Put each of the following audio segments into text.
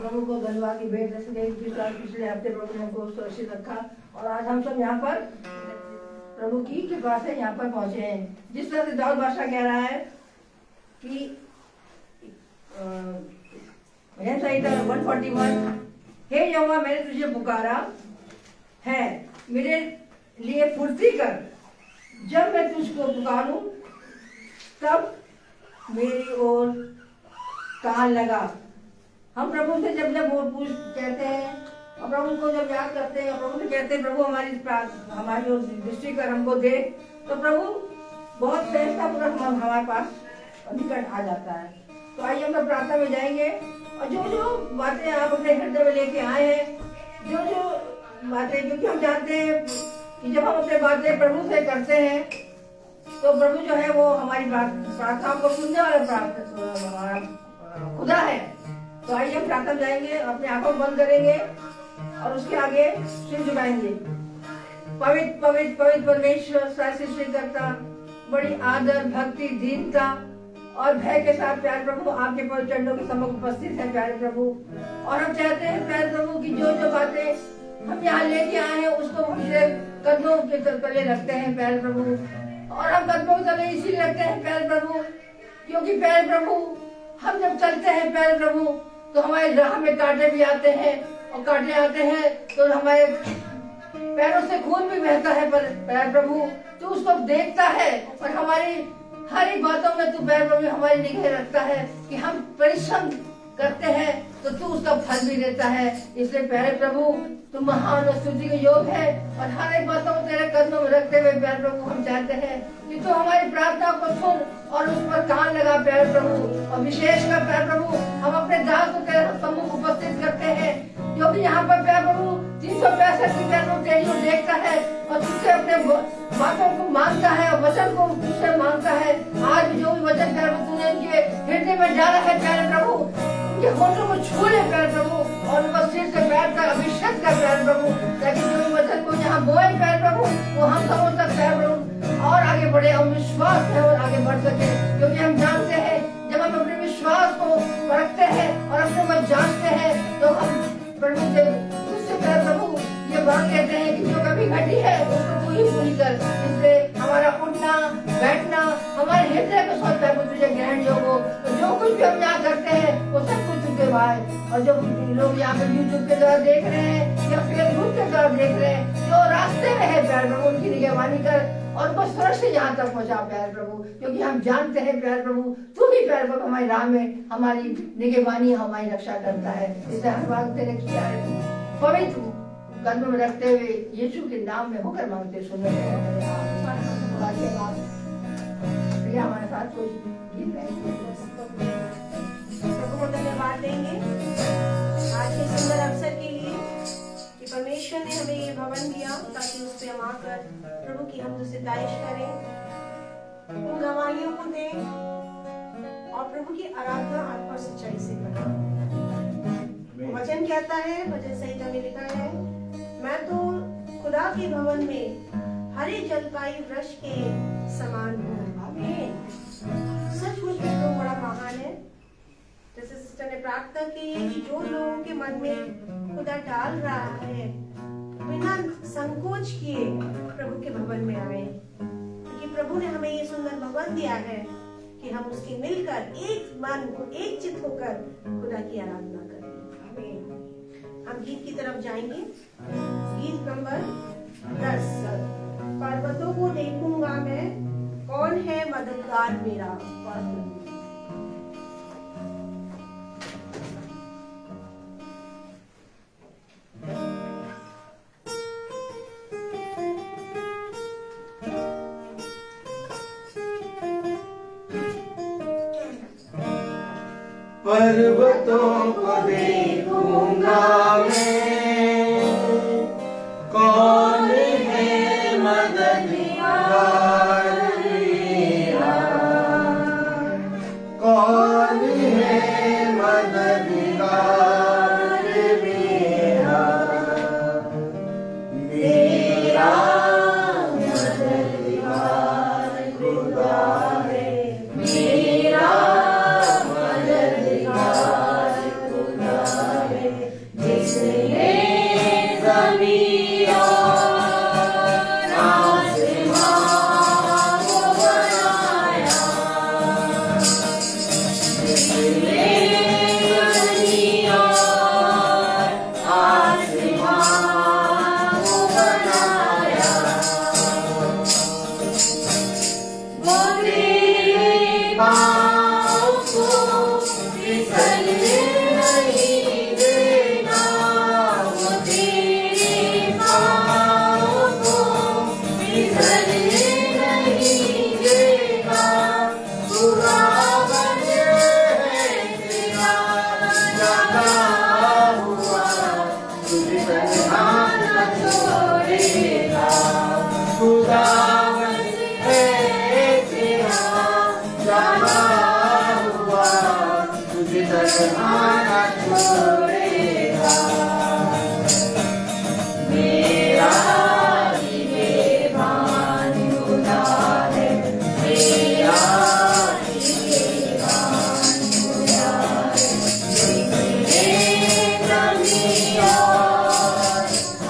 प्रभु को धन्यवाद की भेंट पिछले हफ्ते प्रभु ने हमको सुरक्षित रखा और आज हम सब यहाँ पर प्रभु की कृपा से यहाँ पर पहुंचे हैं। जिस तरह से दाऊद बादशाह कह रहा है कि भजन संहिता 141, हे यहोवा मैंने तुझे पुकारा है, मेरे लिए फुर्ती कर, जब मैं तुझको पुकारूं तब मेरी ओर कान लगा। हम प्रभु से जब पूछ कहते हैं और प्रभु को जब याद करते हैं, प्रभु से कहते हैं प्रभु हमारी ओर दृष्टि कर हमको दे, तो प्रभु बहुत सहजतापूर्वक हमारे पास निकट आ जाता है। तो आइए हम प्रार्थना में जाएंगे और जो जो बातें आप अपने हृदय में लेके आए हैं, जो जो बातें, क्योंकि हम जानते हैं कि जब हम अपने बातें प्रभु से करते हैं तो प्रभु जो है वो हमारी प्रार्थनाओं को सुनने वाला हमारा खुदा है। तो आइए हम प्रार्थना जाएंगे, अपने आंखों बंद करेंगे और उसके आगे सिर झुकाएंगे। पवित्र पवित्र पवित्र परमेश्वर सृष्टिकर्ता, बड़ी आदर भक्ति दीनता और भय के साथ प्यारे प्रभु आपके पवित्र चरणों के सम्मुख उपस्थित है प्यारे प्रभु। और हम चाहते हैं प्यारे प्रभु की जो जो बातें हम यहाँ लेके आए हैं उसको कदमों के तले रखते हैं प्यारे प्रभु। और हम कदमों के तले इसीलिए रखते हैं प्यारे प्रभु क्योंकि प्यारे प्रभु हम जब चलते हैं प्यारे प्रभु तो हमारे राह में कांटे भी आते हैं और कांटे आते हैं तो हमारे पैरों से खून भी बहता है, पर प्यारे प्रभु तू उसको देखता है और हमारी हर एक बातों में तू प्यारे प्रभु हमारी निगाह रखता है कि हम परिश्रम करते हैं तो तू उसका फल भी देता है। इसलिए प्यारे प्रभु तू महान और स्तुति के योग है और हर एक बातों को तेरे कदमों में रखते हुए प्यारे प्रभु हम चाहते हैं कि तू हमारी प्रार्थना को सुन और उस पर कान लगा प्यारे प्रभु। और विशेषकर प्यारे प्रभु हम अपने दास को तेरे सम्मुख उपस्थित करते हैं जो कि यहाँ पर प्यारे प्रभु 365 की प्यारे प्रभु तेरी ओर देखता है और तुझसे अपने बातों को मांगता है और वचन को तुझसे मांगता है। आज जो भी वचन प्यारे प्रभु तूने उनके हृदय में डाला है प्यारे प्रभु, उनके होठों को छू ले प्यारे प्रभु और उनका सिर से पैर तक अभिषेक कर प्यारे प्रभु, ताकि जो भी वचन को यहाँ बोए प्यारे प्रभु वो हम सबों तक प्यारे प्रभु और आगे बढ़े और विश्वास है और आगे बढ़ सके। क्योंकि हम जानते हैं जब हम अपने विश्वास को परखते हैं और अपने को जानते हैं तो हम प्रभु से प्यारे प्रभु ये बात कहते हैं कि जो कभी घटी है उसको तू ही पूरी कर। इसलिए हमारा उठना बैठना हमारे हृदय को सोचता है तुझे ग्रहण योग हो, तो जो कुछ भी हम यहाँ करते हैं वो सब कुछ तुझे भाई। और जो लोग यहाँ पे यूट्यूब के द्वारा देख रहे हैं या फेसबुक के द्वारा देख रहे हैं, जो रास्ते में है प्यारे प्रभु उनकी निगरानी कर और उनको सुरक्षित यहाँ तक पहुँचा प्यारे प्रभु। क्योंकि हम जानते हैं प्यारे प्रभु तू ही प्यारे प्रभु हमारी राह में हमारी निगरानी हमारी रक्षा करता है। इसलिए हर बात तेरे पवित्र कदमों में रखते हुए यीशु के नाम में होकर मांगते सुनो। हमारे साथ कोई प्रभु को धन्यवाद देंगे आज के सुंदर अवसर के लिए कि परमेश्वर ने हमें ये भवन दिया ताकि उस पे हम आकर प्रभु की हम सिताइश करें, उन गवाहियों को दें और प्रभु की आराधना आत्मा सच्चाई से करें। वचन कहता है, वचन संहिता में लिखा है, मैं तो खुदा के भवन में हरे जलपाई वृक्ष के समान हूँ। सचमुच में तो बड़ा महान है। जैसे सिस्टर ने प्रार्थना की है कि जो लोगों के मन में खुदा डाल रहा है बिना संकोच किए प्रभु के भवन में आए, क्योंकि प्रभु ने हमें ये सुंदर भवन दिया है कि हम उसके मिलकर एक मन एक चित्त होकर खुदा की आराधना करें। हम गीत की तरफ जाएंगे। गीत नंबर 10, पर्वतों को देखूंगा मैं, कौन है मददगार मेरा। पर्वतों को देखूंगा मैं, कौन है मददगार मेरा, कौन है मददगार मेरा, मेरा मददगार खुदा है, मेरा मददगार उसी तरह न छोड़ेगा। मेरा निवेदन खुदा है, मेरा निवेदन खुदा है, जिसने ज़मीन और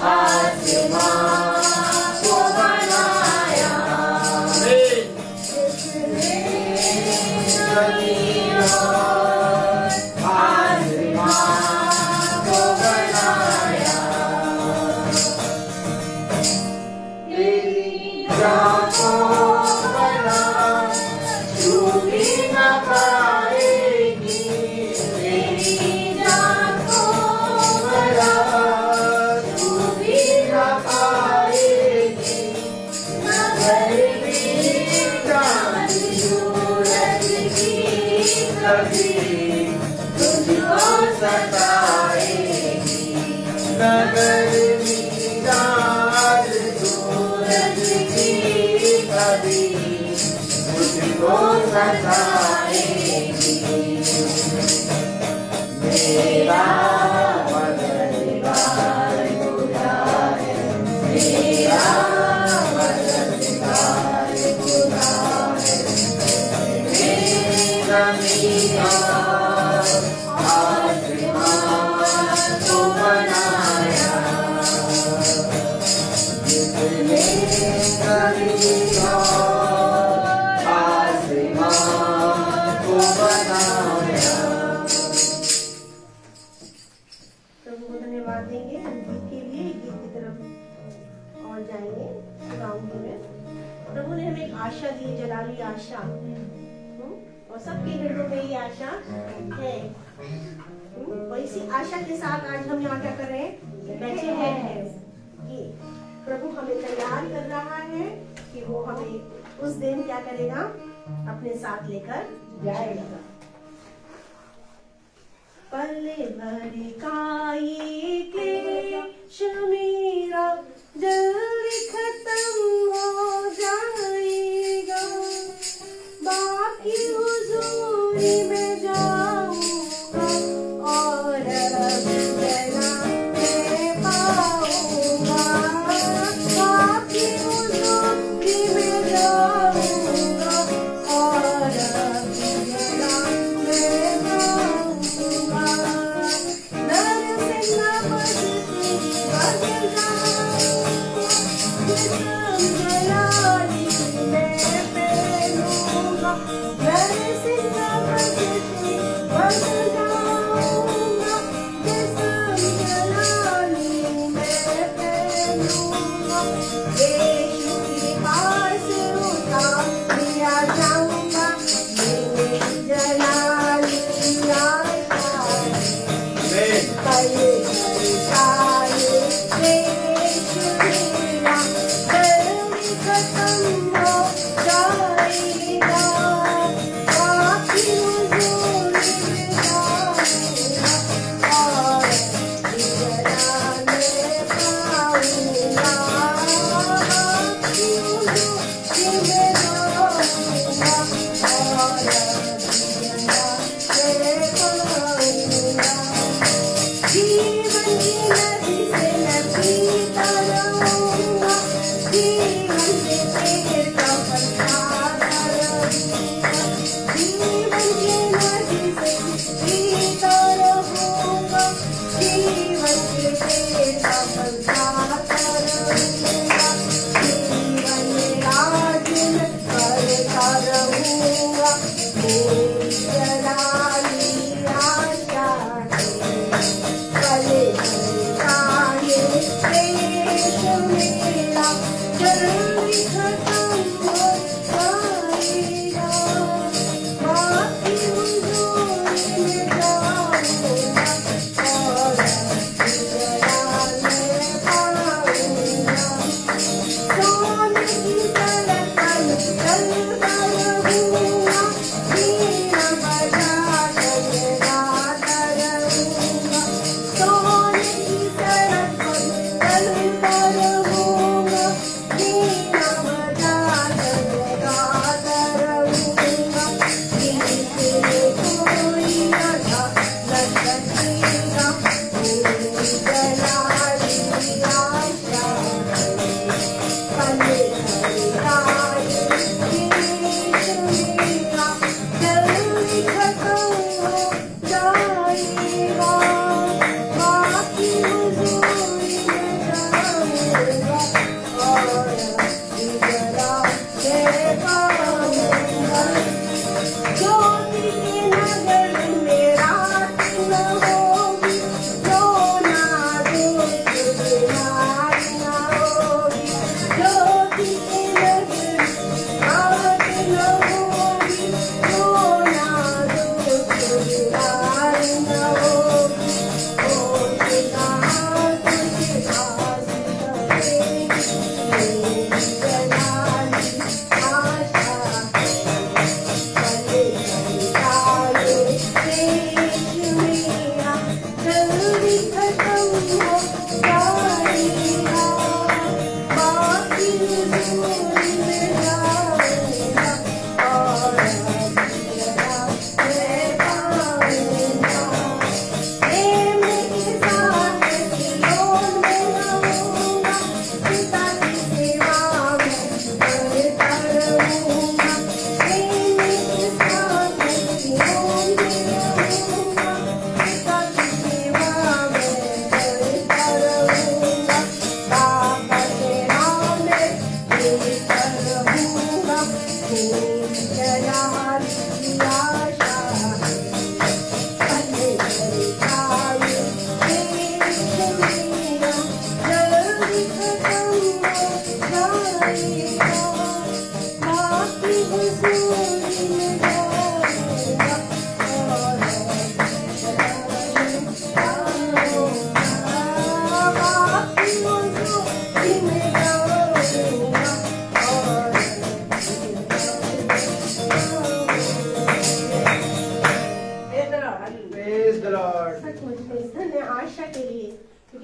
आसमान को बनाया, जिसने ज़मीन और आसमान को बनाया। तेरी आँखों बना छूटी न पाएगी, तेरी आँखों बना छूटी न पाएगी। न गर्मी चाँद सूरज की कभी तुझको सताएगी, न गर्मी चाँद सूरज की कभी मुझको सताएगी। मेरा मददगार खुदा है, मेरा मददगार खुदा है, जिसने ज़मीन और आसमान को बनाया, जिसने ज़मीन और आसमान को बनाया। प्रभु को धन्यवाद देंगे। हम गीत के लिए गीत की तरफ और जाएंगे गाँव में। प्रभु ने हमें एक आशा दी, जलाली आशा, और सबके हृदयों में ये आशा है। और इसी आशा के साथ आज हम यहाँ क्या कर रहे हैं, बैठे हैं कि प्रभु हमें तैयार कर रहा है कि वो हमें उस दिन क्या करेगा, अपने साथ लेकर जाएगा। पल भर का ये क्लेश मेरा जल्दी खत्म हो जाएगा, बाकी हुजूरी में जाऊंगा और रब जला मैं पाऊंगा, बाकी हुजूरी में जाऊंगा और रब जला मैं पाऊंगा। नर सिंह बजती बज जाऊंगा, जिस्म जलाली मैं पहनूंगा। नर सिंह बजती बज जाऊंगा, जिस्म जलाली मैं पहनूंगा। यीशु की पास उठा लिया जाऊंगा, मेरी जलाली आशा है। पल काये देश मेरा जल्दी खत्म हो जाएगा, बाकी हुजूरी में जाऊंगा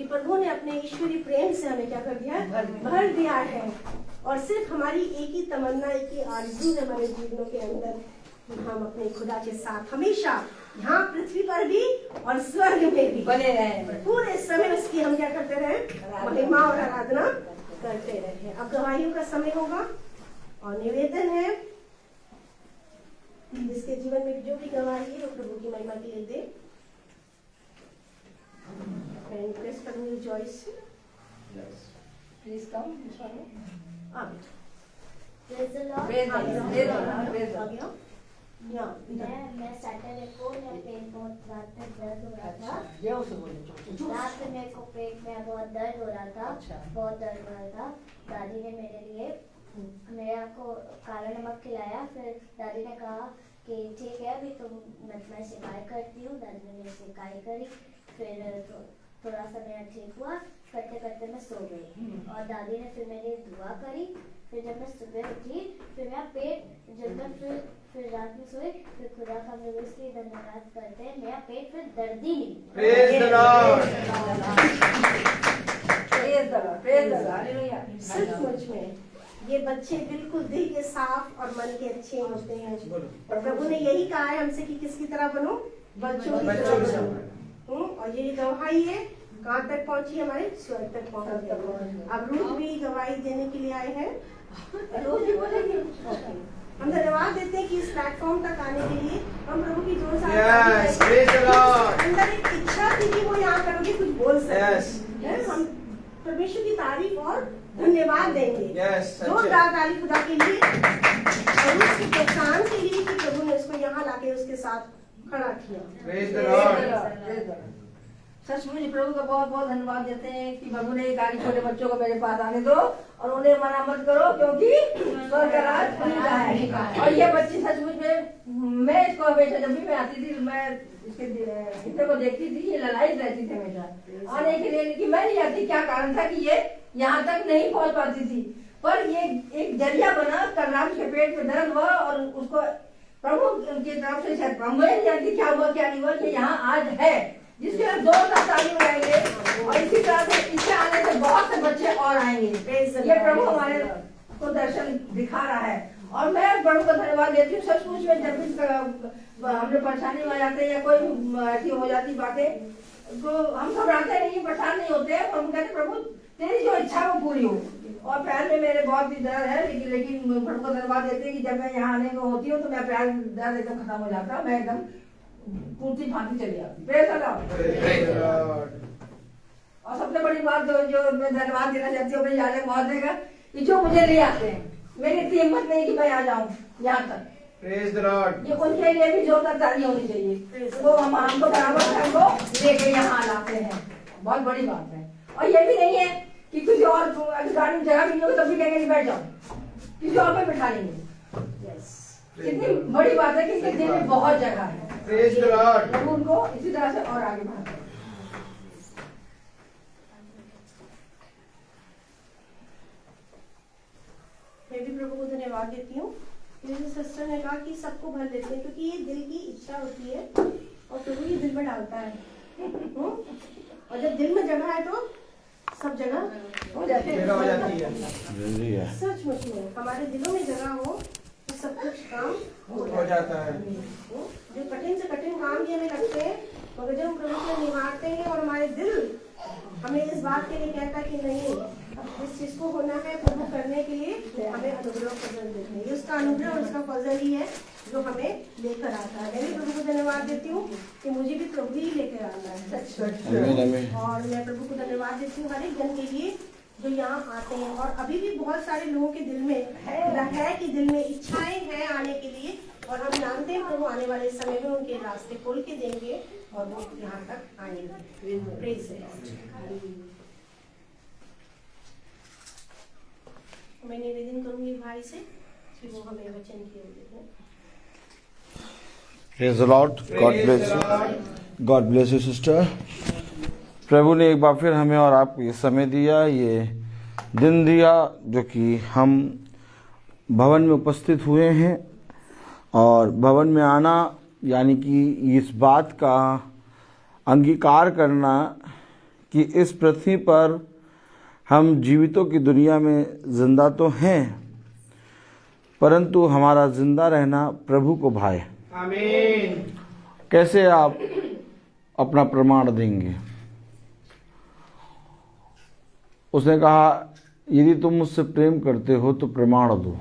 प्रभु ने अपने ईश्वरीय प्रेम से हमें क्या कर दिया, भर दिया है। और सिर्फ हमारी एक ही तमन्ना, एक ही आरज़ू है हमारे जीवनों के अंदर कि हम अपने खुदा के साथ हमेशा यहाँ पृथ्वी पर भी और स्वर्ग में भी बने रहे, पूरे समय उसकी हम क्या करते रहे, महिमा और आराधना करते रहे। अब गवाहियों का समय होगा और निवेदन है जिसके जीवन में जो भी गवाही है वो प्रभु की महिमा के लिए दे। मैं रिक्वेस्ट करूंगी जॉयस से, प्लीज कम। मैं सैटरडे को मेरा पेट बहुत रात में दर्द हो रहा था। रात में मेरे को पेट में बहुत दर्द हो रहा था, बहुत दर्द हो रहा था। दादी ने मेरे लिए मेरे को काला नमक खिलाया। फिर दादी ने कहा कि ठीक है अभी तो मैं सिकाई करती हूँ। दादी ने मेरी सिकाई करी। फिर थोड़ा सा मेरा ठीक हुआ, करते करते मैं सो गई और दादी ने फिर मेरी दुआ करी। फिर जब मैं सुबह उठी, फिर मेरा पेट, जब मैं फिर रात में सोई, फिर खुदा का हम लोग इसलिए धन्यवाद करते हैं, मेरा पेट फिर दर्द ही नहीं। Praise the Lord. सचमुच में ये बच्चे बिल्कुल दिल के साफ और मन के अच्छे होते हैं। और प्रभु ने यही कहा है हमसे कि किसकी तरह बनो, बच्चों की तरह। और ये गवाही है कहाँ तक पहुँची, हमारे स्वर्ग तक पहुँच गई। अब रूथ भी गवाही देने के लिए आए हैं। रूथ भी बोलेंगे। हम धन्यवाद देते हैं कि इस प्लेटफॉर्म तक आने के लिए। हम प्रभु की जोर से अंदर एक इच्छा थी कि वो यहाँ करोगे कुछ बोल सकते। हम परमेश्वर की तारीफ और धन्यवाद देंगे। जोरदार ताली खुदा के लिए और उसकी पहचान के लिए कि प्रभु ने उसको यहाँ लाके उसके साथ खड़ा किया। सचमुच प्रभु का बहुत बहुत धन्यवाद देते हैं कि प्रभु ने एक छोटे बच्चों को मेरे पास आने दो और उन्हें मना मत करो क्योंकि स्वर्ग का राज उनका है। और ये बच्ची सचमुच में, मैं इसको हमेशा जब भी मैं आती थी, मैं इसके हिस्से को देखती थी, ये ललायित रहती थी हमेशा आने के लिए, लेकिन मैं नहीं आती। क्या कारण था कि ये यहाँ तक नहीं पहुँच पाती थी, पर ये एक जरिया बना। कल रात के पेट में दर्द हुआ और उसको प्रभु की तरफ से शायद मुझे नहीं जानती क्या हुआ क्या नहीं हुआ, कि यहाँ आज है, जिसके लिए जोरदार ताली बजाएंगे। और इसी तरह से इसके आने से बहुत से बच्चे और आएंगे। ये प्रभु हमारे को दर्शन दिखा रहा है और मैं प्रभु का धन्यवाद देती हूँ। सचमुच में जब भी हमने परेशानी में जाते हैं या कोई ऐसी हो जाती बातें, तो हम घबराते नहीं, परेशान नहीं होते हैं। हम कहते प्रभु तेरी जो इच्छा वो पूरी हो। और पैर में मेरे बहुत भी दर्द है, लेकिन प्रभु को धन्यवाद देते हैं कि जब मैं यहाँ आने को होती हूँ तो मैं पैर दर्द एकदम खत्म हो जाता, मैं एकदम टूटी फांती चली आती। Praise the Lord. और सबसे बड़ी बात जो मैं धन्यवाद देना चाहती हूँ अपने याजक महोदय का, कि जो मुझे ले आते हैं। मेरी इतनी हिम्मत नहीं कि मैं आ जाऊँ यहाँ तक, Praise the Lord. ये उनके लिए भी जोरदार ताली होनी चाहिए। वो हमको बराबर से हमको लेके यहाँ लाते हैं, बहुत बड़ी बात है। और ये भी नहीं है कि कुछ और अगर गाड़ी में जगह भी नहीं हो तब भी कहेंगे बैठ जाओ, किसी और पे बिठा लेंगे। कितनी बड़ी बात है कि इनके दिल में बहुत जगह है। Praise the Lord. प्रभु उनको इसी तरह से और आगे बढ़ाते हैं। मैं भी प्रभु को धन्यवाद देती हूँ। जैसे सिस्टर ने कहा कि सबको भर देते हैं, क्योंकि ये दिल की इच्छा होती है और प्रभु ये दिल में डालता है। और जब दिल में जगह है तो सब जगह हो जाती जगह हो जाती है। है। सचमुच में हमारे दिलों में जगह हो तो सब कुछ काम हो जाता है। जो कठिन से कठिन काम भी हमें लगते हैं, मगर जब हम प्रभु को निभाते हैं और हमारे दिल हमें इस बात के लिए कहता कि नहीं, जिस चीज को होना है प्रभु करने के लिए हमें अनुग्रह फजल देते हैं। ये उसका अनुग्रह और उसका फजल ही है जो हमें लेकर आता है। मैं भी प्रभु को धन्यवाद देती हूँ कि मुझे भी प्रभु ही लेकर आता है। और मैं प्रभु को धन्यवाद देती हूँ हर एक जन के लिए जो यहाँ आते हैं। और अभी भी बहुत सारे लोगों के दिल में है कि दिल में इच्छाएं हैं आने के लिए, और हम जानते हैं प्रभु आने वाले समय में उनके रास्ते खोल के देंगे और वो यहाँ तक आएंगे। Praise the Lord. मैं निवेदन करूंगी भाई से कि वो हमें वचन की ओर दें। Praise the Lord. God bless you. God bless you, sister. प्रभु ने एक बार फिर हमें और आपको ये समय दिया, ये दिन दिया, जो कि हम भवन में उपस्थित हुए हैं। और भवन में आना यानी कि इस बात का अंगीकार करना कि इस पृथ्वी पर हम जीवितों की दुनिया में जिंदा तो हैं, परंतु हमारा जिंदा रहना प्रभु को भाए। आमीन। कैसे आप अपना प्रमाण देंगे? उसने कहा यदि तुम मुझसे प्रेम करते हो तो प्रमाण दो।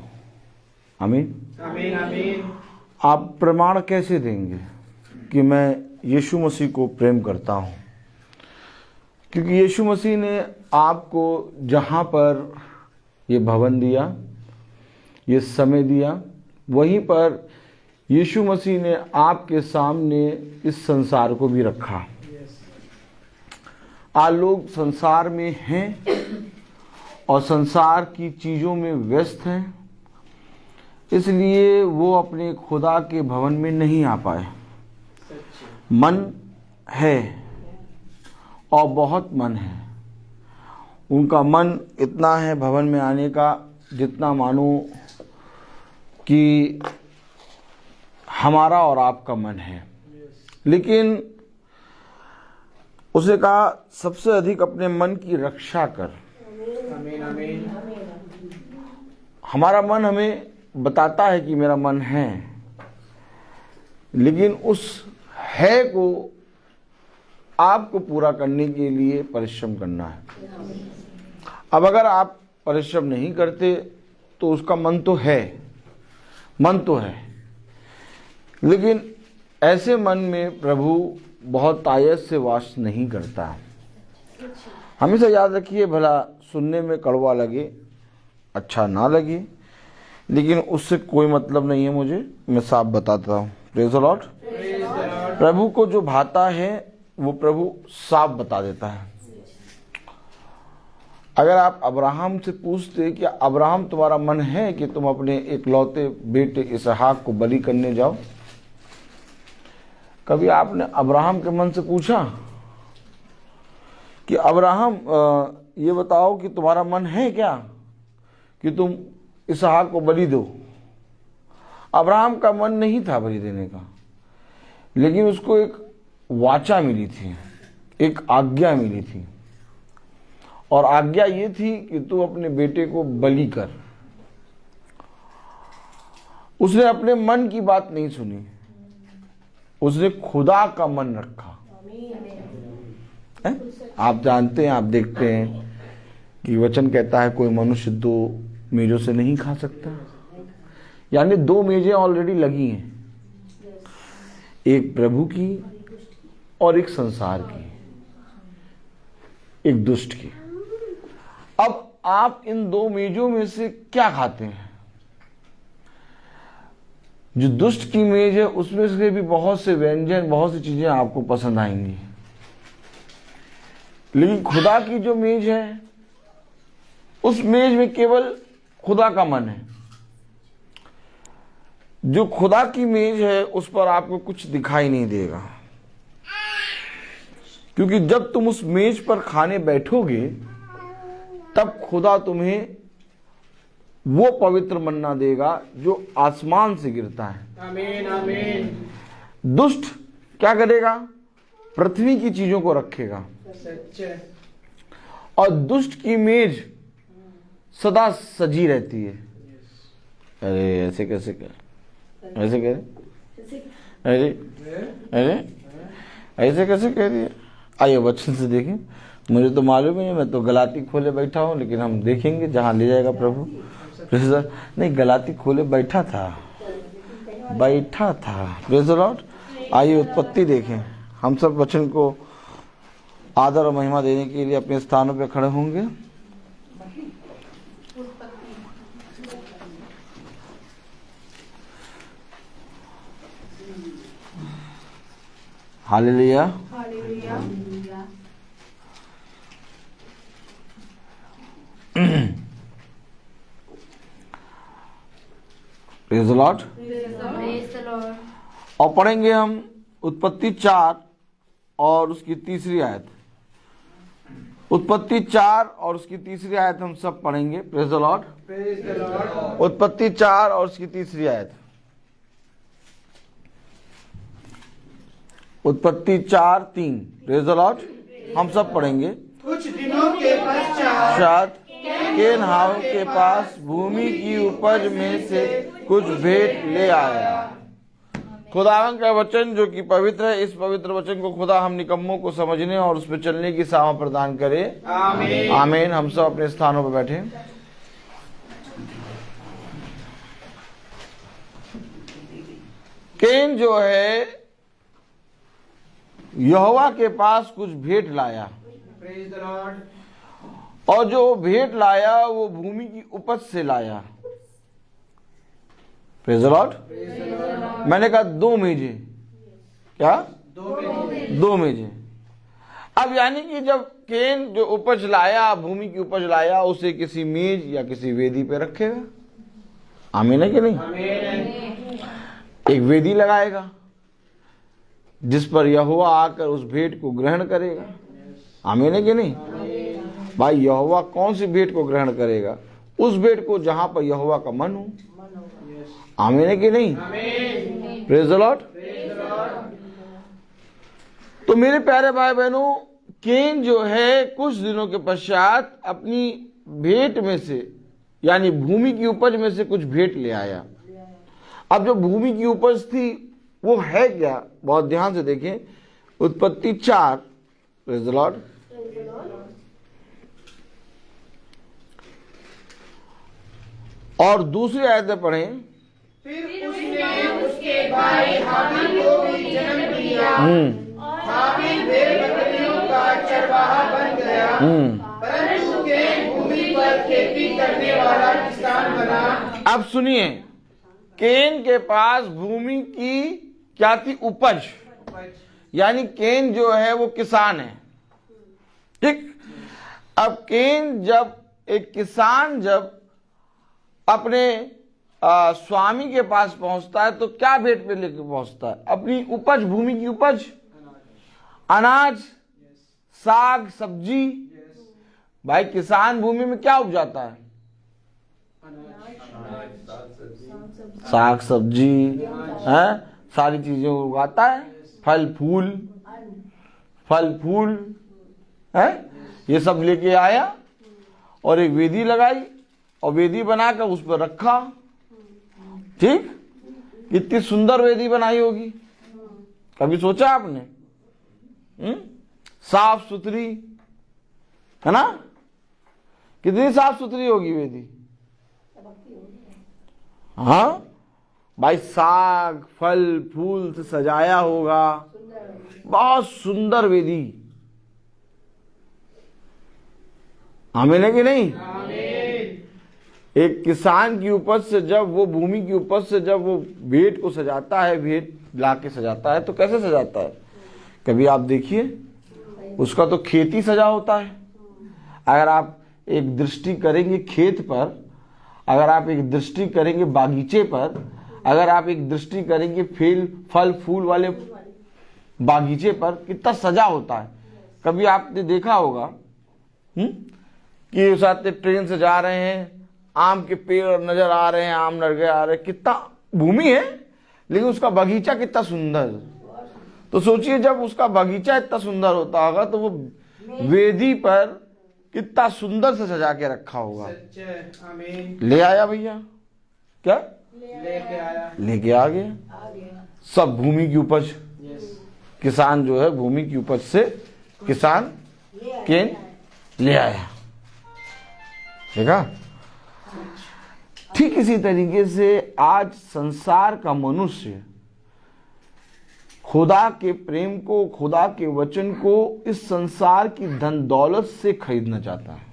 आमीन आमीन। आमीन। आप प्रमाण कैसे देंगे कि मैं यीशु मसीह को प्रेम करता हूँ? क्योंकि यीशु मसीह ने आपको जहाँ पर ये भवन दिया, ये समय दिया, वहीं पर यीशु मसीह ने आपके सामने इस संसार को भी रखा। आज लोग संसार में हैं और संसार की चीज़ों में व्यस्त हैं, इसलिए वो अपने खुदा के भवन में नहीं आ पाए। मन है और बहुत मन है, उनका मन इतना है भवन में आने का जितना मानो कि हमारा और आपका मन है। लेकिन उसने कहा सबसे अधिक अपने मन की रक्षा कर। आमीन। आमीन। हमारा मन हमें बताता है कि मेरा मन है, लेकिन उस है को आपको पूरा करने के लिए परिश्रम करना है। अब अगर आप परिश्रम नहीं करते तो उसका मन तो है, लेकिन ऐसे मन में प्रभु बहुत आयत से वास नहीं करता। हमेशा याद रखिए, भला सुनने में कड़वा लगे, अच्छा ना लगे, लेकिन उससे कोई मतलब नहीं है मुझे। मैं साफ बताता हूँ। Praise the Lord. प्रभु को जो भाता है वो प्रभु साफ बता देता है। अगर आप अब्राहम से पूछते कि अब्राहम तुम्हारा मन है कि तुम अपने इकलौते बेटे इसहाक को बलि करने जाओ, कभी आपने अब्राहम के मन से पूछा कि अब्राहम ये बताओ कि तुम्हारा मन है क्या कि तुम इसहाक को बलि दो? अब्राहम का मन नहीं था बलि देने का, लेकिन उसको एक वाचा मिली थी, एक आज्ञा मिली थी, और आज्ञा ये थी कि तू अपने बेटे को बलि कर। उसने अपने मन की बात नहीं सुनी, उसने खुदा का मन रखा। आप जानते हैं, आप देखते हैं कि वचन कहता है कोई मनुष्य दो मेजों से नहीं खा सकता। यानी दो मेजें ऑलरेडी लगी हैं, एक प्रभु की और एक संसार की, एक दुष्ट की। अब आप इन दो मेजों में से क्या खाते हैं? जो दुष्ट की मेज है उसमें से भी बहुत से व्यंजन, बहुत सी चीजें आपको पसंद आएंगी, लेकिन खुदा की जो मेज है उस मेज में केवल खुदा का मन है। जो खुदा की मेज है उस पर आपको कुछ दिखाई नहीं देगा, क्योंकि जब तुम उस मेज पर खाने बैठोगे तब खुदा तुम्हें वो पवित्र मन्ना देगा जो आसमान से गिरता है। आमीन आमीन। दुष्ट क्या करेगा? पृथ्वी की चीजों को रखेगा, सच है। और दुष्ट की मेज सदा सजी रहती है। अरे ऐसे कैसे कर, ऐसे कह, अरे अरे ऐसे कैसे कह दिया? आइए वचन से देखें। मुझे तो मालूम है, मैं तो गलाती खोले बैठा हूँ, लेकिन हम देखेंगे जहाँ ले जाएगा प्रभु। नहीं, गलाती खोले बैठा था। Praise the Lord. आइए उत्पत्ति देखें। हम सब वचन को आदर और महिमा देने के लिए अपने स्थानों पर खड़े होंगे। हालेलुया। Praise the Lord. और पढ़ेंगे हम उत्पत्ति 4 और उसकी तीसरी आयत। उत्पत्ति 4 और उसकी तीसरी आयत हम सब पढ़ेंगे। Praise the Lord. उत्पत्ति 4 और उसकी तीसरी आयत। उत्पत्ति 4:3। Praise the Lord. हम सब पढ़ेंगे। कुछ दिनों के पश्चात केन हाव के पास भूमि की उपज में से कुछ भेंट ले आया। खुदावन का वचन जो कि पवित्र है, इस पवित्र वचन को खुदा हम निकम्मों को समझने और उस पर चलने की सामा प्रदान करे। आमीन। आमीन। हम सब अपने स्थानों पर बैठे। केन जो है यहोवा के पास कुछ भेंट लाया, प्रेज़ द लॉर्ड। और जो भेंट लाया वो भूमि की उपज से लाया। Praise the Lord. मैंने कहा 2 मेजें। क्या? 2 मेजें। अब यानी कि जब केन जो उपज लाया, भूमि की उपज लाया, उसे किसी मेज या किसी वेदी पे रखेगा। आमीन है कि नहीं? आमीन। एक वेदी लगाएगा जिस पर यहोवा आकर उस भेंट को ग्रहण करेगा। आमीन है कि नहीं? भाई यहोवा कौन सी भेंट को ग्रहण करेगा? उस भेंट को जहां पर यहोवा का मन हो। आमीन है कि नहीं? Praise the Lord. तो मेरे प्यारे भाई बहनों, केन जो है कुछ दिनों के पश्चात अपनी भेंट में से, यानी भूमि की उपज में से कुछ भेंट ले आया। अब जो भूमि की उपज थी वो है क्या? बहुत ध्यान से देखें। उत्पत्ति 4। Praise the Lord. और दूसरी आयत पढ़ें। फिर उसने उसके भाई हाबिल को भी जन्म दिया। हाबिल भेड़ बकरियों का चरवाहा बन गया, परंतु केन भूमि पर खेती करने वाला किसान बना। अब सुनिए, केन के पास भूमि की क्या थी? उपज। यानी केन जो है वो किसान है। ठीक। अब केन जब एक किसान जब अपने स्वामी के पास पहुंचता है तो क्या भेंट पे लेकर पहुंचता है? अपनी उपज, भूमि की उपज, अनाज, साग सब्जी। भाई किसान भूमि में क्या उपजाता है? साग सब्जी है, सारी चीजें उगाता है। फल फूल है, ये सब लेके आया और एक वेदी लगाई और वेदी बनाकर उस पर रखा। ठीक। कितनी सुंदर वेदी बनाई होगी, कभी सोचा आपने? साफ सुथरी है ना? कितनी साफ सुथरी होगी वेदी। हाँ भाई, साग फल फूल से सजाया होगा, बहुत सुंदर वेदी। आमीन है कि नहीं? एक किसान की उपज से जब वो भूमि की उपज से जब वो भेंट को सजाता है, भेंट ला के सजाता है, तो कैसे सजाता है? कभी आप देखिए, उसका तो खेती सजा होता है। अगर आप एक दृष्टि करेंगे खेत पर, अगर आप एक दृष्टि करेंगे बागीचे पर, अगर आप एक दृष्टि करेंगे फल फूल वाले बागीचे पर, कितना सजा होता है। कभी आपने देखा होगा कि उस आते ट्रेन से जा रहे हैं, आम के पेड़ नजर आ रहे हैं, आम नरगे आ रहे हैं, कितना भूमि है, लेकिन उसका बगीचा कितना सुंदर। तो सोचिए जब उसका बगीचा इतना सुंदर होता होगा तो वो वेदी पर कितना सुंदर से सजा के रखा होगा। ले आया भैया, क्या लेके आ गया सब भूमि की उपज। किसान जो है भूमि की उपज से किसान केन ले आया, देखा। ठीक इसी तरीके से आज संसार का मनुष्य खुदा के प्रेम को, खुदा के वचन को इस संसार की धन दौलत से खरीदना चाहता है।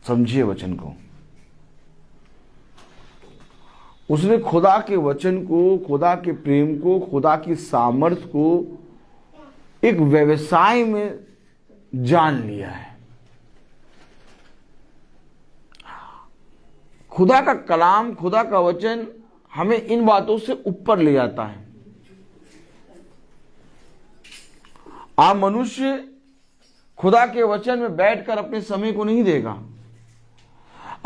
समझिए वचन को, उसने खुदा के वचन को, खुदा के प्रेम को, खुदा की सामर्थ्य को एक व्यवसाय में जान लिया है। खुदा का कलाम, खुदा का वचन हमें इन बातों से ऊपर ले जाता है। आप मनुष्य खुदा के वचन में बैठकर अपने समय को नहीं देगा।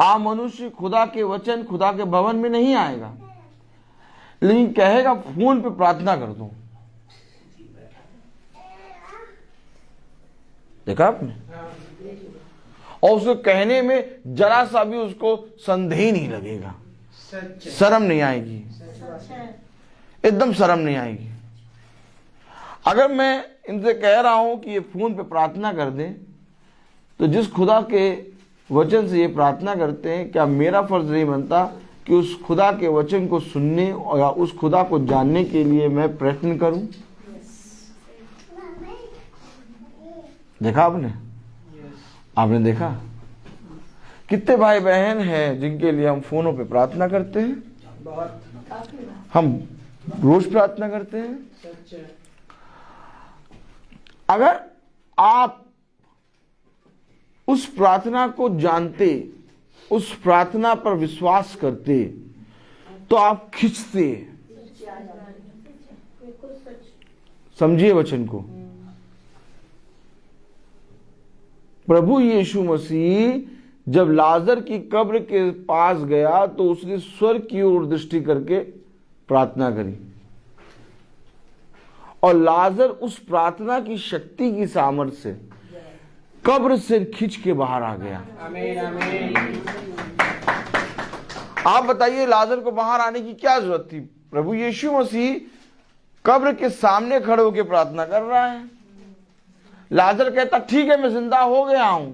आप मनुष्य खुदा के वचन, खुदा के भवन में नहीं आएगा, लेकिन कहेगा फोन पे प्रार्थना कर दो। देखा आपने? और उसको कहने में जरा सा भी उसको संदेह नहीं लगेगा, शर्म नहीं आएगी, एकदम शर्म नहीं आएगी। अगर मैं इनसे कह रहा हूं कि ये फोन पे प्रार्थना कर दें, तो जिस खुदा के वचन से ये प्रार्थना करते हैं, क्या मेरा फर्ज नहीं बनता कि उस खुदा के वचन को सुनने और या उस खुदा को जानने के लिए मैं प्रयत्न करूं? देखा आपने? आपने देखा कितने भाई बहन हैं जिनके लिए हम फोनों पे प्रार्थना करते हैं, हम रोज प्रार्थना करते हैं। अगर आप उस प्रार्थना को जानते, उस प्रार्थना पर विश्वास करते, तो आप खिंचते। समझिए वचन को। प्रभु यीशु मसीह जब लाजर की कब्र के पास गया तो उसने स्वर्ग की ओर दृष्टि करके प्रार्थना करी, और लाजर उस प्रार्थना की शक्ति की सामर्थ्य से कब्र से खींच के बाहर आ गया। आमीन, आमीन। आप बताइए लाजर को बाहर आने की क्या जरूरत थी? प्रभु यीशु मसीह कब्र के सामने खड़े होकर प्रार्थना कर रहा है। लाजर कहता ठीक है मैं जिंदा हो गया हूं।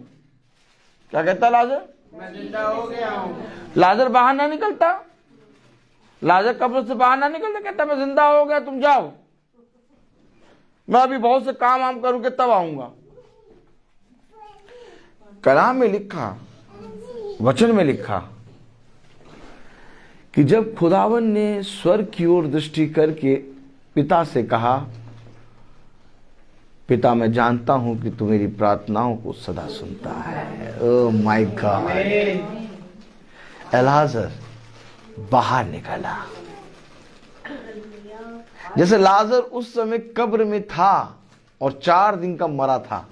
क्या कहता लाजर? मैं जिंदा हो गया हूं। लाजर बाहर ना निकलता, लाजर कब्र से बाहर ना निकलता, कहता मैं जिंदा हो गया, तुम जाओ, मैं अभी बहुत से काम वाम करूंगा तब आऊंगा। कलाम में लिखा, वचन में लिखा कि जब खुदावन ने स्वर्ग की ओर दृष्टि करके पिता से कहा, पिता मैं जानता हूं कि तू मेरी प्रार्थनाओं को सदा सुनता है। Oh my God. लाजर बाहर निकला। जैसे लाजर उस समय कब्र में था और 4 दिन का मरा था,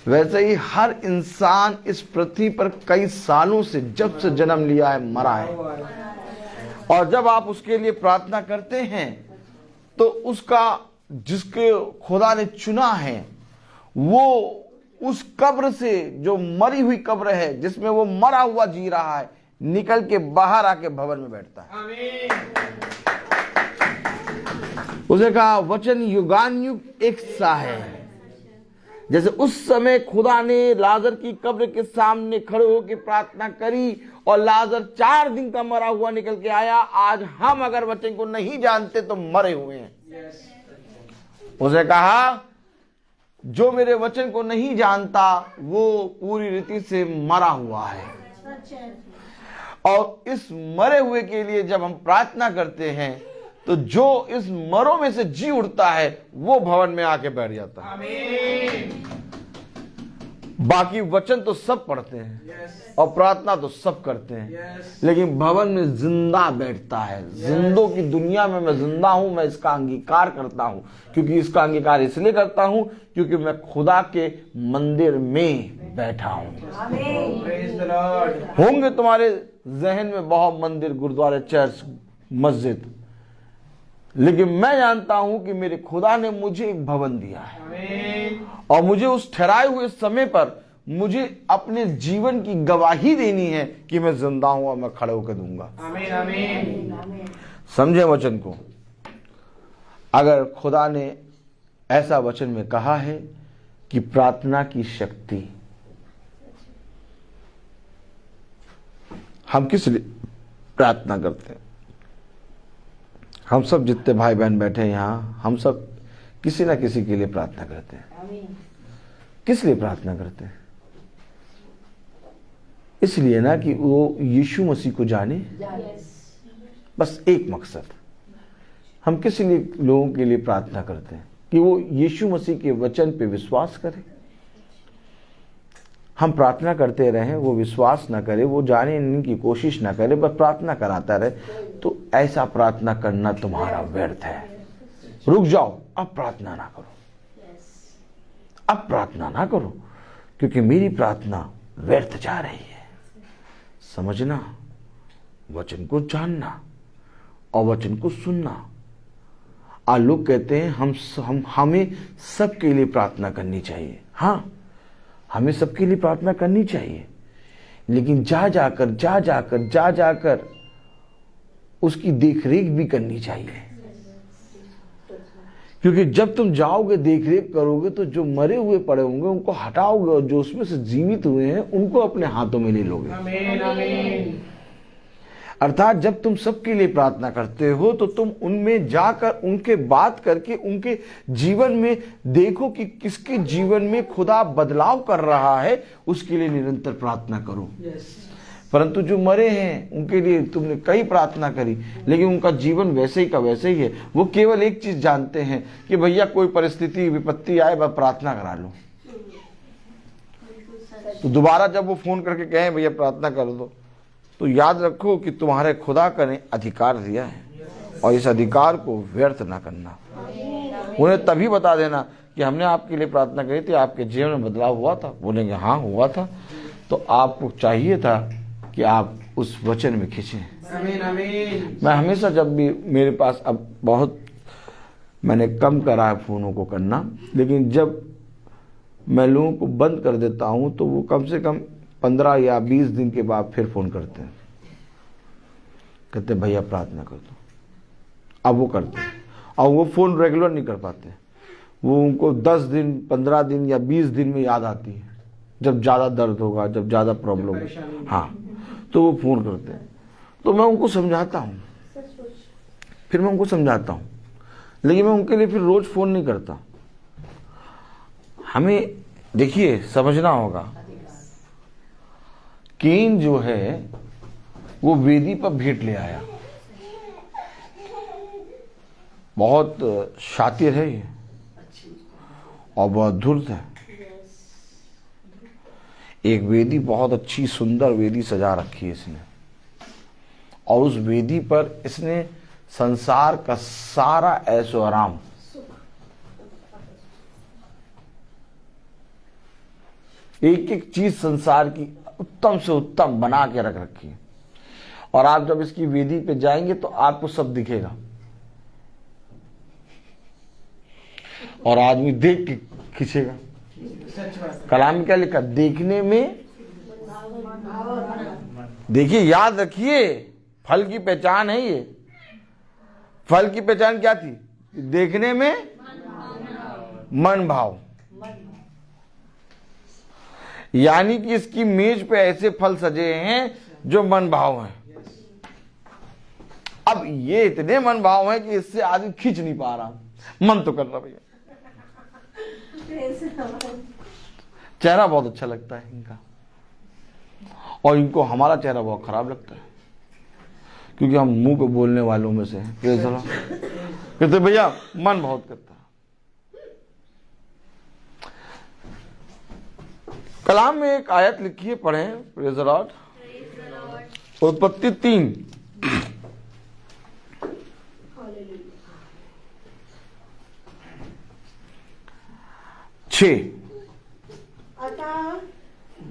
वैसे ही हर इंसान इस पृथ्वी पर कई सालों से, जब से जन्म लिया है, मरा है। और जब आप उसके लिए प्रार्थना करते हैं तो उसका, जिसके खुदा ने चुना है, वो उस कब्र से, जो मरी हुई कब्र है जिसमें वो मरा हुआ जी रहा है, निकल के बाहर आके भवन में बैठता है। उसे कहा वचन युगानुयुग एक सा है। जैसे उस समय खुदा ने लाजर की कब्र के सामने खड़े होकर प्रार्थना करी और लाजर 4 दिन का मरा हुआ निकल के आया, आज हम अगर वचन को नहीं जानते तो मरे हुए हैं। उसे कहा जो मेरे वचन को नहीं जानता वो पूरी रीति से मरा हुआ है। और इस मरे हुए के लिए जब हम प्रार्थना करते हैं तो जो इस मरों में से जी उठता है वो भवन में आके बैठ जाता है। बाकी वचन तो सब पढ़ते हैं और प्रार्थना तो सब करते हैं, लेकिन भवन में जिंदा बैठता है। जिंदों की दुनिया में मैं जिंदा हूं, मैं इसका अंगीकार करता हूं। क्योंकि इसका अंगीकार इसलिए करता हूं क्योंकि मैं खुदा के मंदिर में बैठा हूं। होंगे तुम्हारे जहन में बहुत मंदिर, गुरुद्वारे, चर्च, मस्जिद, लेकिन मैं जानता हूं कि मेरे खुदा ने मुझे एक भवन दिया है और मुझे उस ठहराए हुए समय पर मुझे अपने जीवन की गवाही देनी है कि मैं जिंदा हूं और मैं खड़े होकर दूंगा। समझे वचन को? अगर खुदा ने ऐसा वचन में कहा है कि प्रार्थना की शक्ति, हम किस लिए प्रार्थना करते हैं? हम सब जितने भाई बहन बैठे हैं यहाँ, हम सब किसी ना किसी के लिए प्रार्थना करते हैं। किस लिए प्रार्थना करते हैं? इसलिए ना कि वो यीशु मसीह को जाने। बस एक मकसद। हम किस लिए लोगों के लिए प्रार्थना करते हैं? कि वो यीशु मसीह के वचन पे विश्वास करें। हम प्रार्थना करते रहें, वो विश्वास ना करे, वो जाने की कोशिश ना करे, बस प्रार्थना कराता रहे, तो ऐसा प्रार्थना करना तुम्हारा व्यर्थ है। रुक जाओ, अब प्रार्थना ना करो, अब प्रार्थना ना करो, क्योंकि मेरी प्रार्थना व्यर्थ जा रही है। समझना, वचन को जानना और वचन को सुनना। आज लोग कहते हैं हमें सबके लिए प्रार्थना करनी चाहिए। हाँ, हमें सबके लिए प्रार्थना करनी चाहिए, लेकिन जा जाकर उसकी देखरेख भी करनी चाहिए। क्योंकि जब तुम जाओगे, देखरेख करोगे, तो जो मरे हुए पड़े होंगे उनको हटाओगे और जो उसमें से जीवित हुए हैं उनको अपने हाथों में ले लोगे। आमीन, आमीन। अर्थात जब तुम सबके लिए प्रार्थना करते हो तो तुम उनमें जाकर उनके बात करके उनके जीवन में देखो कि किसके जीवन में खुदा बदलाव कर रहा है, उसके लिए निरंतर प्रार्थना करो। परंतु जो मरे हैं उनके लिए तुमने कई प्रार्थना करी, लेकिन उनका जीवन वैसे ही का वैसे ही है। वो केवल एक चीज जानते हैं कि भैया कोई परिस्थिति विपत्ति आए, बस प्रार्थना करा लो। तो दोबारा जब वो फोन करके कहें भैया प्रार्थना कर दो, तो याद रखो कि तुम्हारे खुदा का ने अधिकार दिया है और इस अधिकार को व्यर्थ ना करना। उन्हें तभी बता देना कि हमने आपके लिए प्रार्थना करी थी, आपके जीवन में बदलाव हुआ था। बोलेंगे हाँ हुआ था, तो आपको चाहिए था कि आप उस वचन में खींचें। आमीन, आमीन। मैं हमेशा जब भी मेरे पास, अब बहुत मैंने कम करा है फोनों को करना, लेकिन जब मैं लोगों को बंद कर देता हूं तो वो कम से कम 15 या 20 दिन के बाद फिर फोन करते हैं, कहते हैं भैया प्रार्थना कर दो। अब वो करते हैं और वो फोन रेगुलर नहीं कर पाते, वो उनको 10 दिन 15 दिन या 20 दिन में याद आती है, जब ज़्यादा दर्द होगा, जब ज़्यादा प्रॉब्लम हो, हाँ, तो वो फोन करते हैं। तो मैं उनको समझाता हूँ, फिर मैं उनको समझाता हूँ, लेकिन मैं उनके लिए फिर रोज फोन नहीं करता। हमें देखिए समझना होगा, कीन जो है वो वेदी पर भेंट ले आया, बहुत शातिर है ये और बहुत धूर्त है। एक वेदी, बहुत अच्छी सुंदर वेदी सजा रखी है इसने, और उस वेदी पर इसने संसार का सारा ऐशो आराम, एक एक चीज संसार की उत्तम से उत्तम बना के रख रखी है। और आप जब इसकी वेदी पे जाएंगे तो आपको सब दिखेगा, और आदमी देख के खींचेगा। कलाम में क्या लिखा? देखने में, देखिए याद रखिए, फल की पहचान है ये। फल की पहचान क्या थी? देखने में मन भाव, यानी कि इसकी मेज पे ऐसे फल सजे हैं जो मन भाव हैं। अब ये इतने मन भाव हैं कि इससे आदमी खींच नहीं पा रहा, मन तो कर रहा भैया। चेहरा बहुत अच्छा लगता है इनका, और इनको हमारा चेहरा बहुत खराब लगता है, क्योंकि हम मुंह पे बोलने वालों में से हैं। Praise the Lord. कहते भैया मन बहुत करता है। कलाम में एक आयत लिखी है, पढ़ें। Praise the Lord. उत्पत्ति 3:6। अतः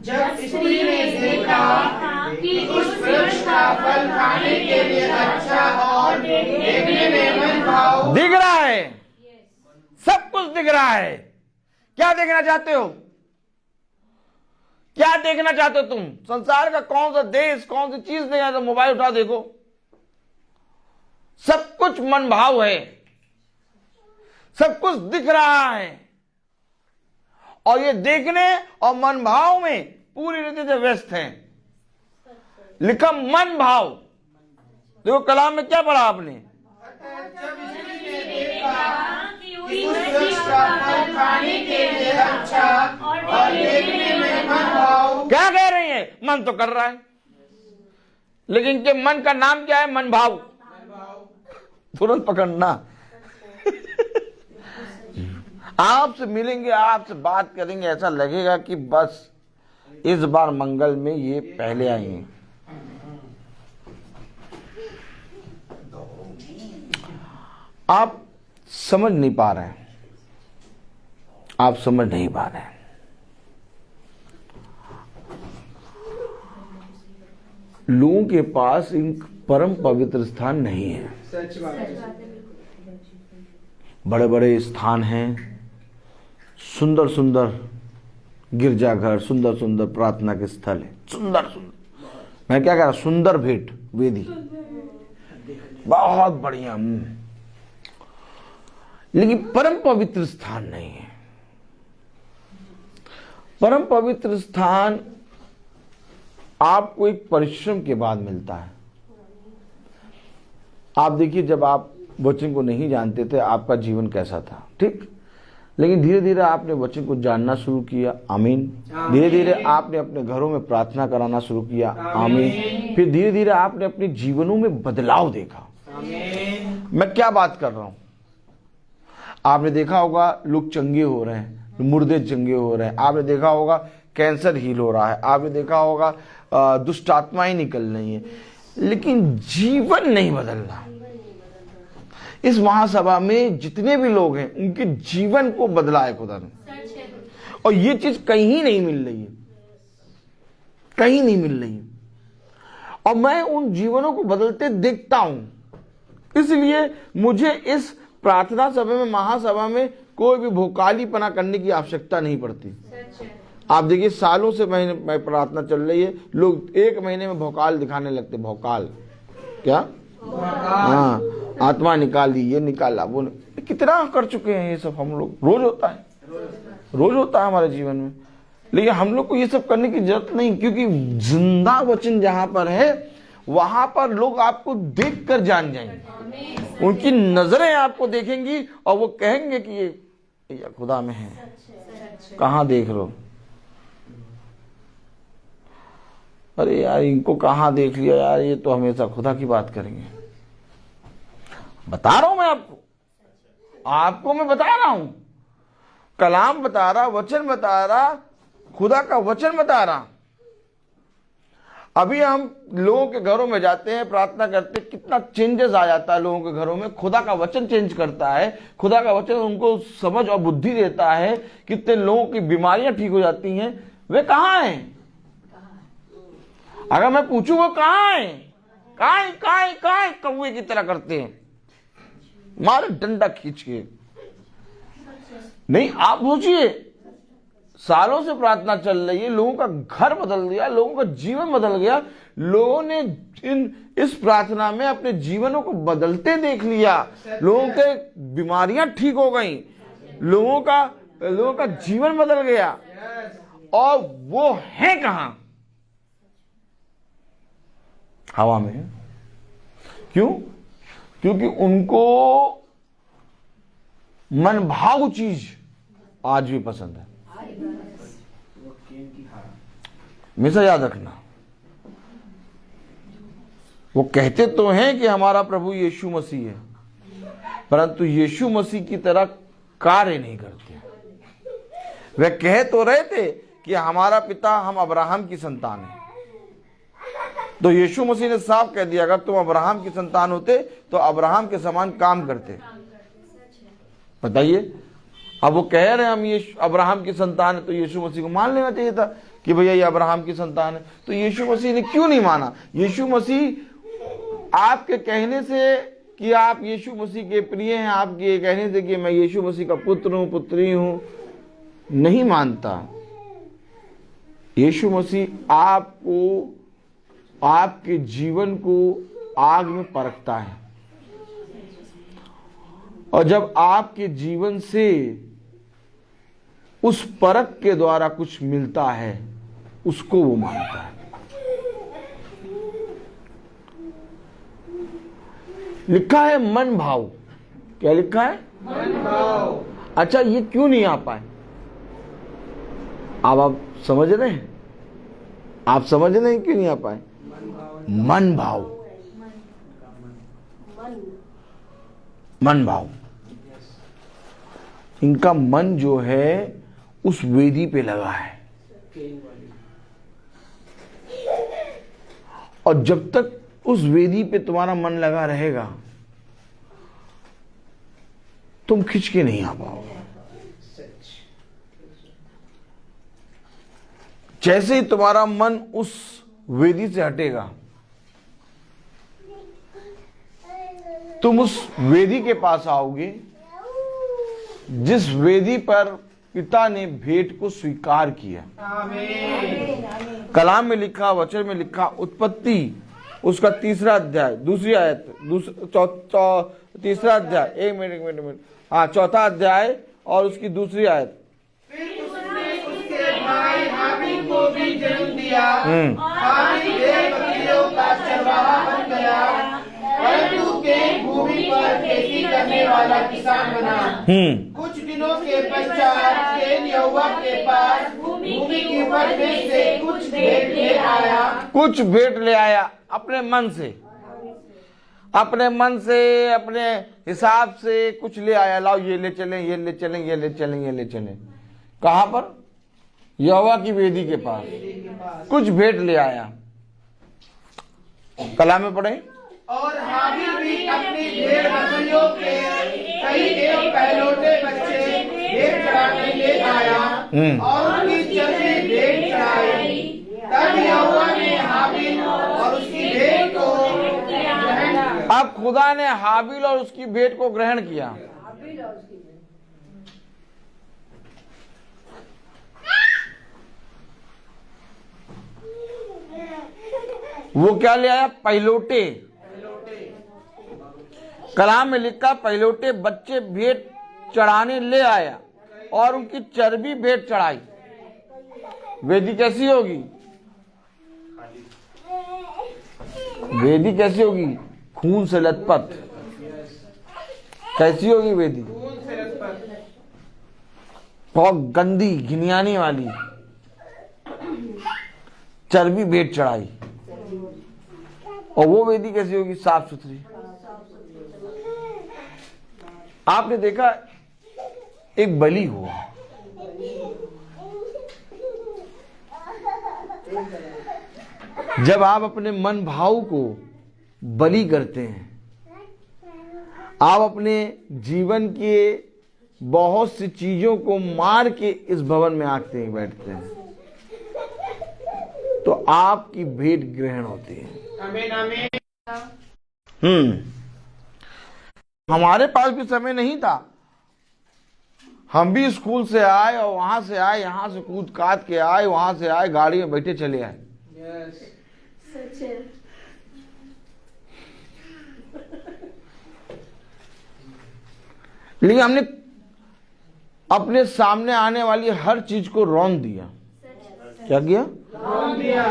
जब स्त्री ने देखा कि उस वृक्ष का फल खाने के लिए अच्छा और देखने में मन भाव। दिख रहा है, सब कुछ दिख रहा है। क्या देखना चाहते हो? क्या देखना चाहते हो तुम? संसार का कौन सा देश, कौन सी चीज देखना? तो मोबाइल उठा देखो, सब कुछ मन भाव है, सब कुछ दिख रहा है, और ये देखने और मन भाव में पूरी रीति से व्यस्त हैं। लिखा मन भाव। देखो कलाम में क्या पढ़ा आपने? जब स्त्री ने देखा कि उस वृक्ष का फल खाने के लिए अच्छा और देखने में मन भाव। क्या कह रही है? मन तो कर रहा है, लेकिन के मन का नाम क्या है? मन भाव। तुरंत पकड़ना। आपसे मिलेंगे, आपसे बात करेंगे, ऐसा लगेगा कि बस इस बार मंगल में ये पहले आई हैं। आप समझ नहीं पा रहे हैं, आप समझ नहीं पा रहे हैं। लोगों के पास एक परम पवित्र स्थान नहीं है। सच बात है। बड़े बड़े स्थान हैं, सुंदर सुंदर गिरजाघर, सुंदर सुंदर प्रार्थना के स्थल है, सुंदर सुंदर। मैं क्या कह रहा, सुंदर भेंट वेदी, बहुत बढ़िया। लेकिन परम पवित्र स्थान नहीं है। परम पवित्र स्थान आपको एक परिश्रम के बाद मिलता है। आप देखिए, जब आप वचन को नहीं जानते थे, आपका जीवन कैसा था, ठीक? लेकिन धीरे धीरे आपने वचन को जानना शुरू किया, आमीन। धीरे धीरे आपने अपने घरों में प्रार्थना कराना शुरू किया, आमीन। फिर धीरे धीरे आपने अपने जीवनों में बदलाव देखा। मैं क्या बात कर रहा हूं? आपने देखा होगा लोग चंगे हो रहे हैं, मुर्दे चंगे हो रहे हैं। आपने देखा होगा कैंसर हील हो रहा है। आपने देखा होगा दुष्ट आत्माएं निकल रही हैं, लेकिन जीवन नहीं बदल रहा। इस महासभा में जितने भी लोग हैं, उनके जीवन को बदला है खुदा ने, और ये चीज कहीं नहीं मिल रही है, कहीं नहीं मिल रही है। और मैं उन जीवनों को बदलते देखता हूं, इसलिए मुझे इस प्रार्थना सभा में, महासभा में कोई भी भोकालीपना करने की आवश्यकता नहीं पड़ती। आप देखिए, सालों से मैं प्रार्थना चल रही है, लोग 1 महीने में भोकाल दिखाने लगते। भोकाल क्या? हाँ, आत्मा निकाली, ये निकाला, वो कितना कर चुके हैं ये सब हम लोग। रोज होता है, रोज होता है हमारे जीवन में। लेकिन हम लोग को ये सब करने की जरूरत नहीं, क्योंकि जिंदा वचन जहां पर है, वहां पर लोग आपको देख कर जान जाएंगे। उनकी नजरें आपको देखेंगी और वो कहेंगे कि ये खुदा में है। कहाँ देख रहे हो? अरे यार, इनको कहाँ देख लिया यार, ये तो हमेशा खुदा की बात करेंगे। बता रहा हूं मैं आपको मैं बता रहा हूं। कलाम बता रहा, वचन बता रहा, खुदा का वचन बता रहा। अभी हम लोगों के घरों में जाते हैं, प्रार्थना करते, कितना चेंजेस आ जाता है लोगों के घरों में। खुदा का वचन चेंज करता है, खुदा का वचन उनको समझ और बुद्धि देता है। कितने लोगों की बीमारियां ठीक हो जाती हैं। वे कहाँ हैं? अगर मैं पूछूं वो कहाँ है? कहाँ है? कौवे की तरह करते हैं, मारे डंडा खींच के। नहीं, आप सोचिए, सालों से प्रार्थना चल रही है, लोगों का घर बदल गया, लोगों का जीवन बदल गया। लोगों ने इस प्रार्थना में अपने जीवनों को बदलते देख लिया। लोगों के बीमारियां ठीक हो गई, लोगों का जीवन बदल गया। और वो है कहां? हवा में है। क्यों? क्योंकि उनको मन भाव चीज आज भी पसंद है। हमेशा याद रखना, वो कहते तो हैं कि हमारा प्रभु यीशु मसीह है, परंतु यीशु मसीह की तरह कार्य नहीं करते। वे कह तो रहे थे कि हमारा पिता, हम अब्राहम की संतान हैं, तो यीशु मसीह ने साफ कह दिया अगर तुम अब्राहम की संतान होते तो अब्राहम के समान काम करते। बताइए, अब वो कह रहे हैं हम ये अब्राहम की संतान है, तो यीशु मसीह को मान लेना चाहिए था कि भैया ये अब्राहम की संतान है। तो यीशु मसीह ने क्यों नहीं माना? यीशु मसीह आपके कहने से कि आप यीशु मसीह के प्रिय हैं, आपके कहने से कि मैं यीशु मसीह का पुत्र हूं, पुत्री हूं, नहीं मानता। यीशु मसीह आपको, आपके जीवन को आग में परखता है, और जब आपके जीवन से उस परख के द्वारा कुछ मिलता है, उसको वो मानता है। लिखा है मन भाव। क्या लिखा है? मन भाव। अच्छा, ये क्यों नहीं आ पाए? अब आप समझ रहे हैं? आप समझ रहे हैं क्यों नहीं आ पाए? मन भाव, मन भाव। इनका मन जो है उस वेदी पे लगा है, और जब तक उस वेदी पे तुम्हारा मन लगा रहेगा तुम खिंच के नहीं आ पाओगे। जैसे ही तुम्हारा मन उस वेदी से हटेगा, तुम उस वेदी के पास आओगे जिस वेदी पर पिता ने भेंट को स्वीकार किया। कलाम में लिखा, वचन में लिखा, उत्पत्ति उसका 3 अध्याय 2 आयत, तीसरा अध्याय, एक मिनट, हाँ, 4 अध्याय और उसकी 2 आयत। फिर उसने उसके भाई हाबिल को भी जन्म दिया। हाबिल भेड़-बकरियों का चरवाहा बन गया, परंतु कैन भूमि पर खेती करने वाला किसान बना। कुछ दिनों के पश्चात कैन यहोवा के पास भूमि की उपज में से कुछ भेंट ले आया। कुछ भेंट ले आया अपने मन से, अपने मन से, अपने हिसाब से कुछ ले आया। लाओ ये ले चलें, ये ले चलें, ये ले चलें, ये ले चलें। कहां पर? यहोवा की वेदी के पास कुछ भेंट ले आया। कलाम में पढ़े, और हाबिल भी अपनी भेड़ बकरियों के कई एक पहलौठे बच्चे भेंट चढ़ाने ले आया, और उनकी चर्बी भेंट चढ़ाई। तब यहोवा ने हाबिल और उसकी भेंट को ग्रहण किया। अब खुदा ने हाबिल और उसकी भेंट को ग्रहण किया। वो क्या ले आया? पहलौठे। कलाम में लिखा पहलौठे बच्चे भेंट चढ़ाने ले आया और उनकी चर्बी भेंट चढ़ाई। वेदी कैसी होगी? वेदी कैसी होगी? खून से लथपथ। कैसी होगी वेदी? बहुत गंदी, घिनयानी वाली। चर्बी भेंट चढ़ाई। और वो वेदी कैसी होगी? साफ सुथरी। आपने देखा एक बलि हुआ, जब आप अपने मन भाव को बलि करते हैं, आप अपने जीवन के बहुत सी चीजों को मार के इस भवन में आते हैं, बैठते हैं, तो आपकी भेंट ग्रहण होती है। आमीन, आमीन। हमारे पास भी समय नहीं था। हम भी स्कूल से आए और वहां से आए, यहां से कूद काद के आए, वहां से आए, गाड़ी में बैठे चले आए। लेकिन हमने अपने सामने आने वाली हर चीज को रौंद दिया। क्या किया? रौंद दिया।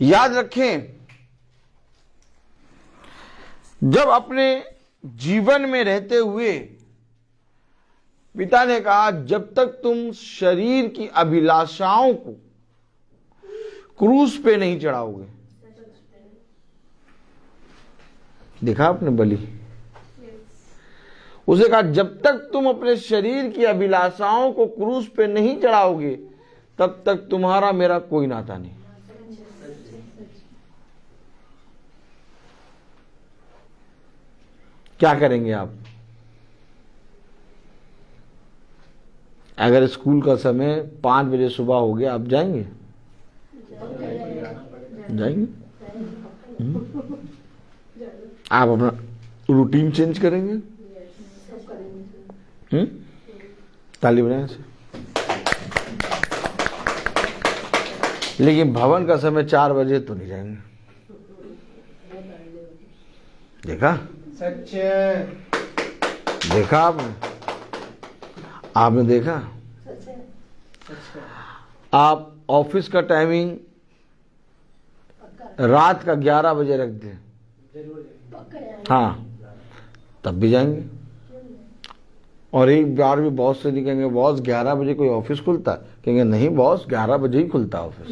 याद रखें, जब अपने जीवन में रहते हुए पिता ने कहा जब तक तुम शरीर की अभिलाषाओं को क्रूस पे नहीं चढ़ाओगे। देखा आपने बलि, उसे कहा जब तक तुम अपने शरीर की अभिलाषाओं को क्रूस पे नहीं चढ़ाओगे तब तक तुम्हारा मेरा कोई नाता नहीं। क्या करेंगे आप? अगर स्कूल का समय 5 बजे सुबह हो गया, आप जाएंगे? जाएंगे? आप अपना रूटीन चेंज करेंगे? ताली बजाएं से। लेकिन भवन का समय 4 बजे तो नहीं जाएंगे। देखा? सच। देखा आपने देखा? आप ऑफिस का टाइमिंग रात का 11 बजे रख दें, हाँ, तब भी जाएंगे। और एक बार भी बॉस से नहीं कहेंगे बॉस 11 बजे कोई ऑफिस खुलता है, कहेंगे नहीं बॉस 11 बजे ही खुलता है ऑफिस।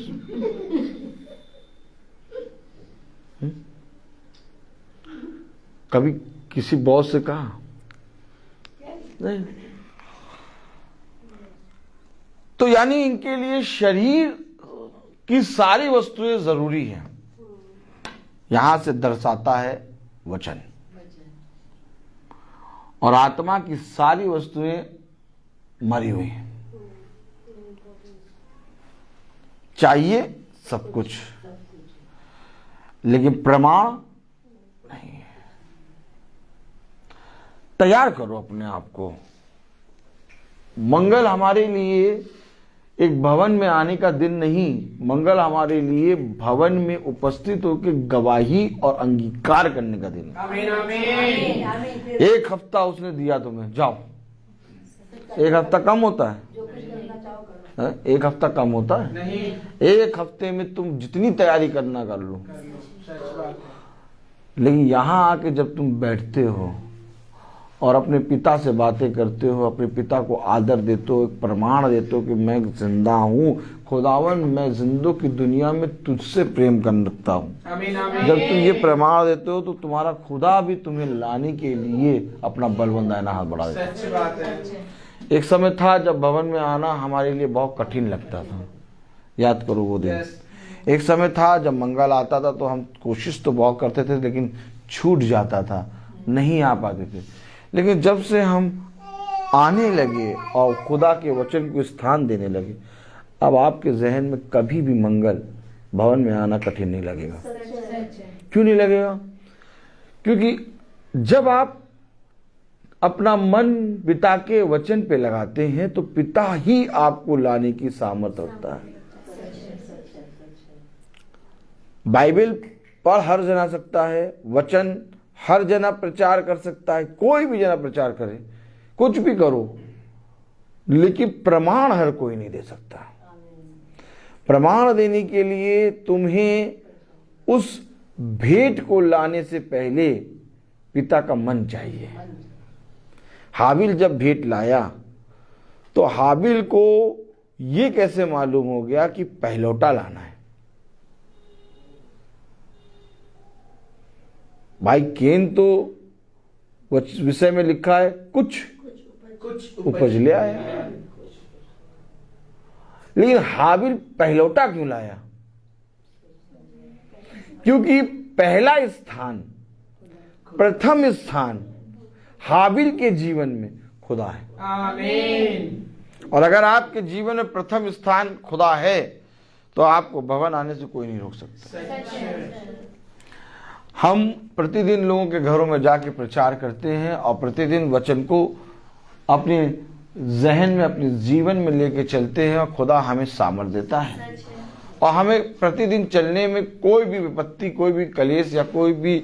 कभी किसी बॉस से कहा? नहीं। तो यानी इनके लिए शरीर की सारी वस्तुएं जरूरी हैं। यहां से दर्शाता है वचन, और आत्मा की सारी वस्तुएं मरी हुई हैं। चाहिए सब कुछ, लेकिन प्रमाण नहीं है। तैयार करो अपने आप को। मंगल हमारे लिए एक भवन में आने का दिन नहीं, मंगल हमारे लिए भवन में उपस्थित होकर गवाही और अंगीकार करने का दिन है। आमीन आमीन। 1 हफ्ता उसने दिया तुम्हें, जाओ। 1 हफ्ता कम होता है? 1 हफ्ता कम होता है? नहीं। 1 हफ्ते में तुम जितनी तैयारी करना कर लो। सच बात। लेकिन यहां आके जब तुम बैठते हो और अपने पिता से बातें करते हो, अपने पिता को आदर देते हो, एक प्रमाण देते हो कि मैं जिंदा हूं खुदावन, मैं जिंदों की दुनिया में तुझसे प्रेम कर रखता हूं। आमीन आमीन। जब तुम ये प्रमाण देते हो तो तुम्हारा खुदा भी तुम्हें लाने के लिए अपना बलवंत दाहिना हाथ बढ़ा देता है। सच बात है। एक समय था जब भवन में आना हमारे लिए बहुत कठिन लगता था, याद करो वो दिन। एक समय था जब मंगल आता था तो हम कोशिश तो बहुत करते थे लेकिन छूट जाता था, नहीं आ पाते थे। लेकिन जब से हम आने लगे और खुदा के वचन को स्थान देने लगे, अब आपके जहन में कभी भी मंगल भवन में आना कठिन नहीं लगेगा। क्यों नहीं लगेगा? क्योंकि जब आप अपना मन पिता के वचन पे लगाते हैं तो पिता ही आपको लाने की सामर्थ्य रखता है। बाइबल पढ़ हर जना सकता है, वचन हर जना प्रचार कर सकता है, कोई भी जना प्रचार करे, कुछ भी करो, लेकिन प्रमाण हर कोई नहीं दे सकता। प्रमाण देने के लिए तुम्हें उस भेंट को लाने से पहले पिता का मन चाहिए। हाबिल जब भेंट लाया तो हाबिल को यह कैसे मालूम हो गया कि पहलौटा लाना है? भाई केन तो विषय में लिखा है कुछ उपज ले आया, लेकिन हाबिल पहलौटा क्यों लाया? क्योंकि पहला स्थान, प्रथम स्थान हाबिल के जीवन में खुदा है। आमीन। और अगर आपके जीवन में प्रथम स्थान खुदा है तो आपको भवन आने से कोई नहीं रोक सकता। हम प्रतिदिन लोगों के घरों में जाके प्रचार करते हैं और प्रतिदिन वचन को अपने जहन में, अपने जीवन में लेके चलते हैं और खुदा हमें सामर्थ देता है और हमें प्रतिदिन चलने में कोई भी विपत्ति, कोई भी कलेश या कोई भी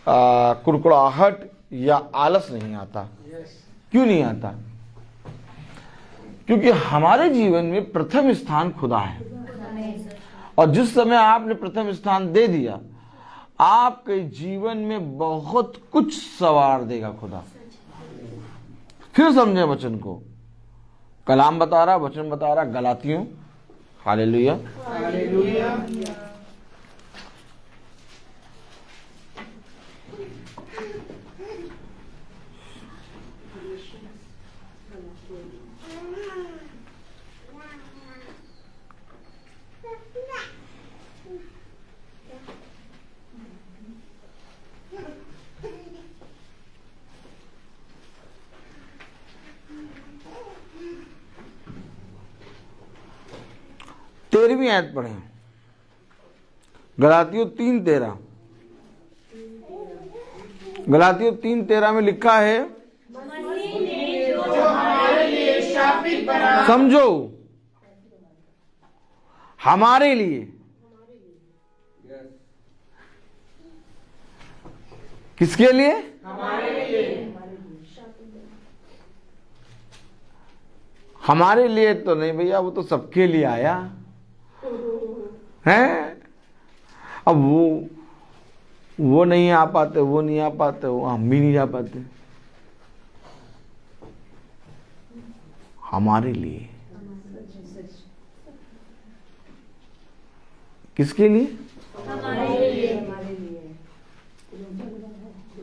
कुड़कुड़ाहट या आलस नहीं आता। क्यों नहीं आता? क्योंकि हमारे जीवन में प्रथम स्थान खुदा है। और जिस समय आपने प्रथम स्थान दे दिया, आपके जीवन में बहुत कुछ सवार देगा खुदा। फिर समझे वचन को, कलाम बता रहा, वचन बता रहा, गलातियों। हालेलुया। हालेलुया। तेरहवीं आयत पढ़े, गलातियों 3:13। गलातियों 3:13 में लिखा है, जो हमारे लिए शापित बना, समझो, हमारे लिए। किसके लिए? हमारे लिए। हमारे लिए तो नहीं भैया, वो तो सबके लिए आया है। अब वो नहीं आ पाते, वो नहीं आ पाते, वो हम भी नहीं जा पाते। हमारे लिए। किसके लिए?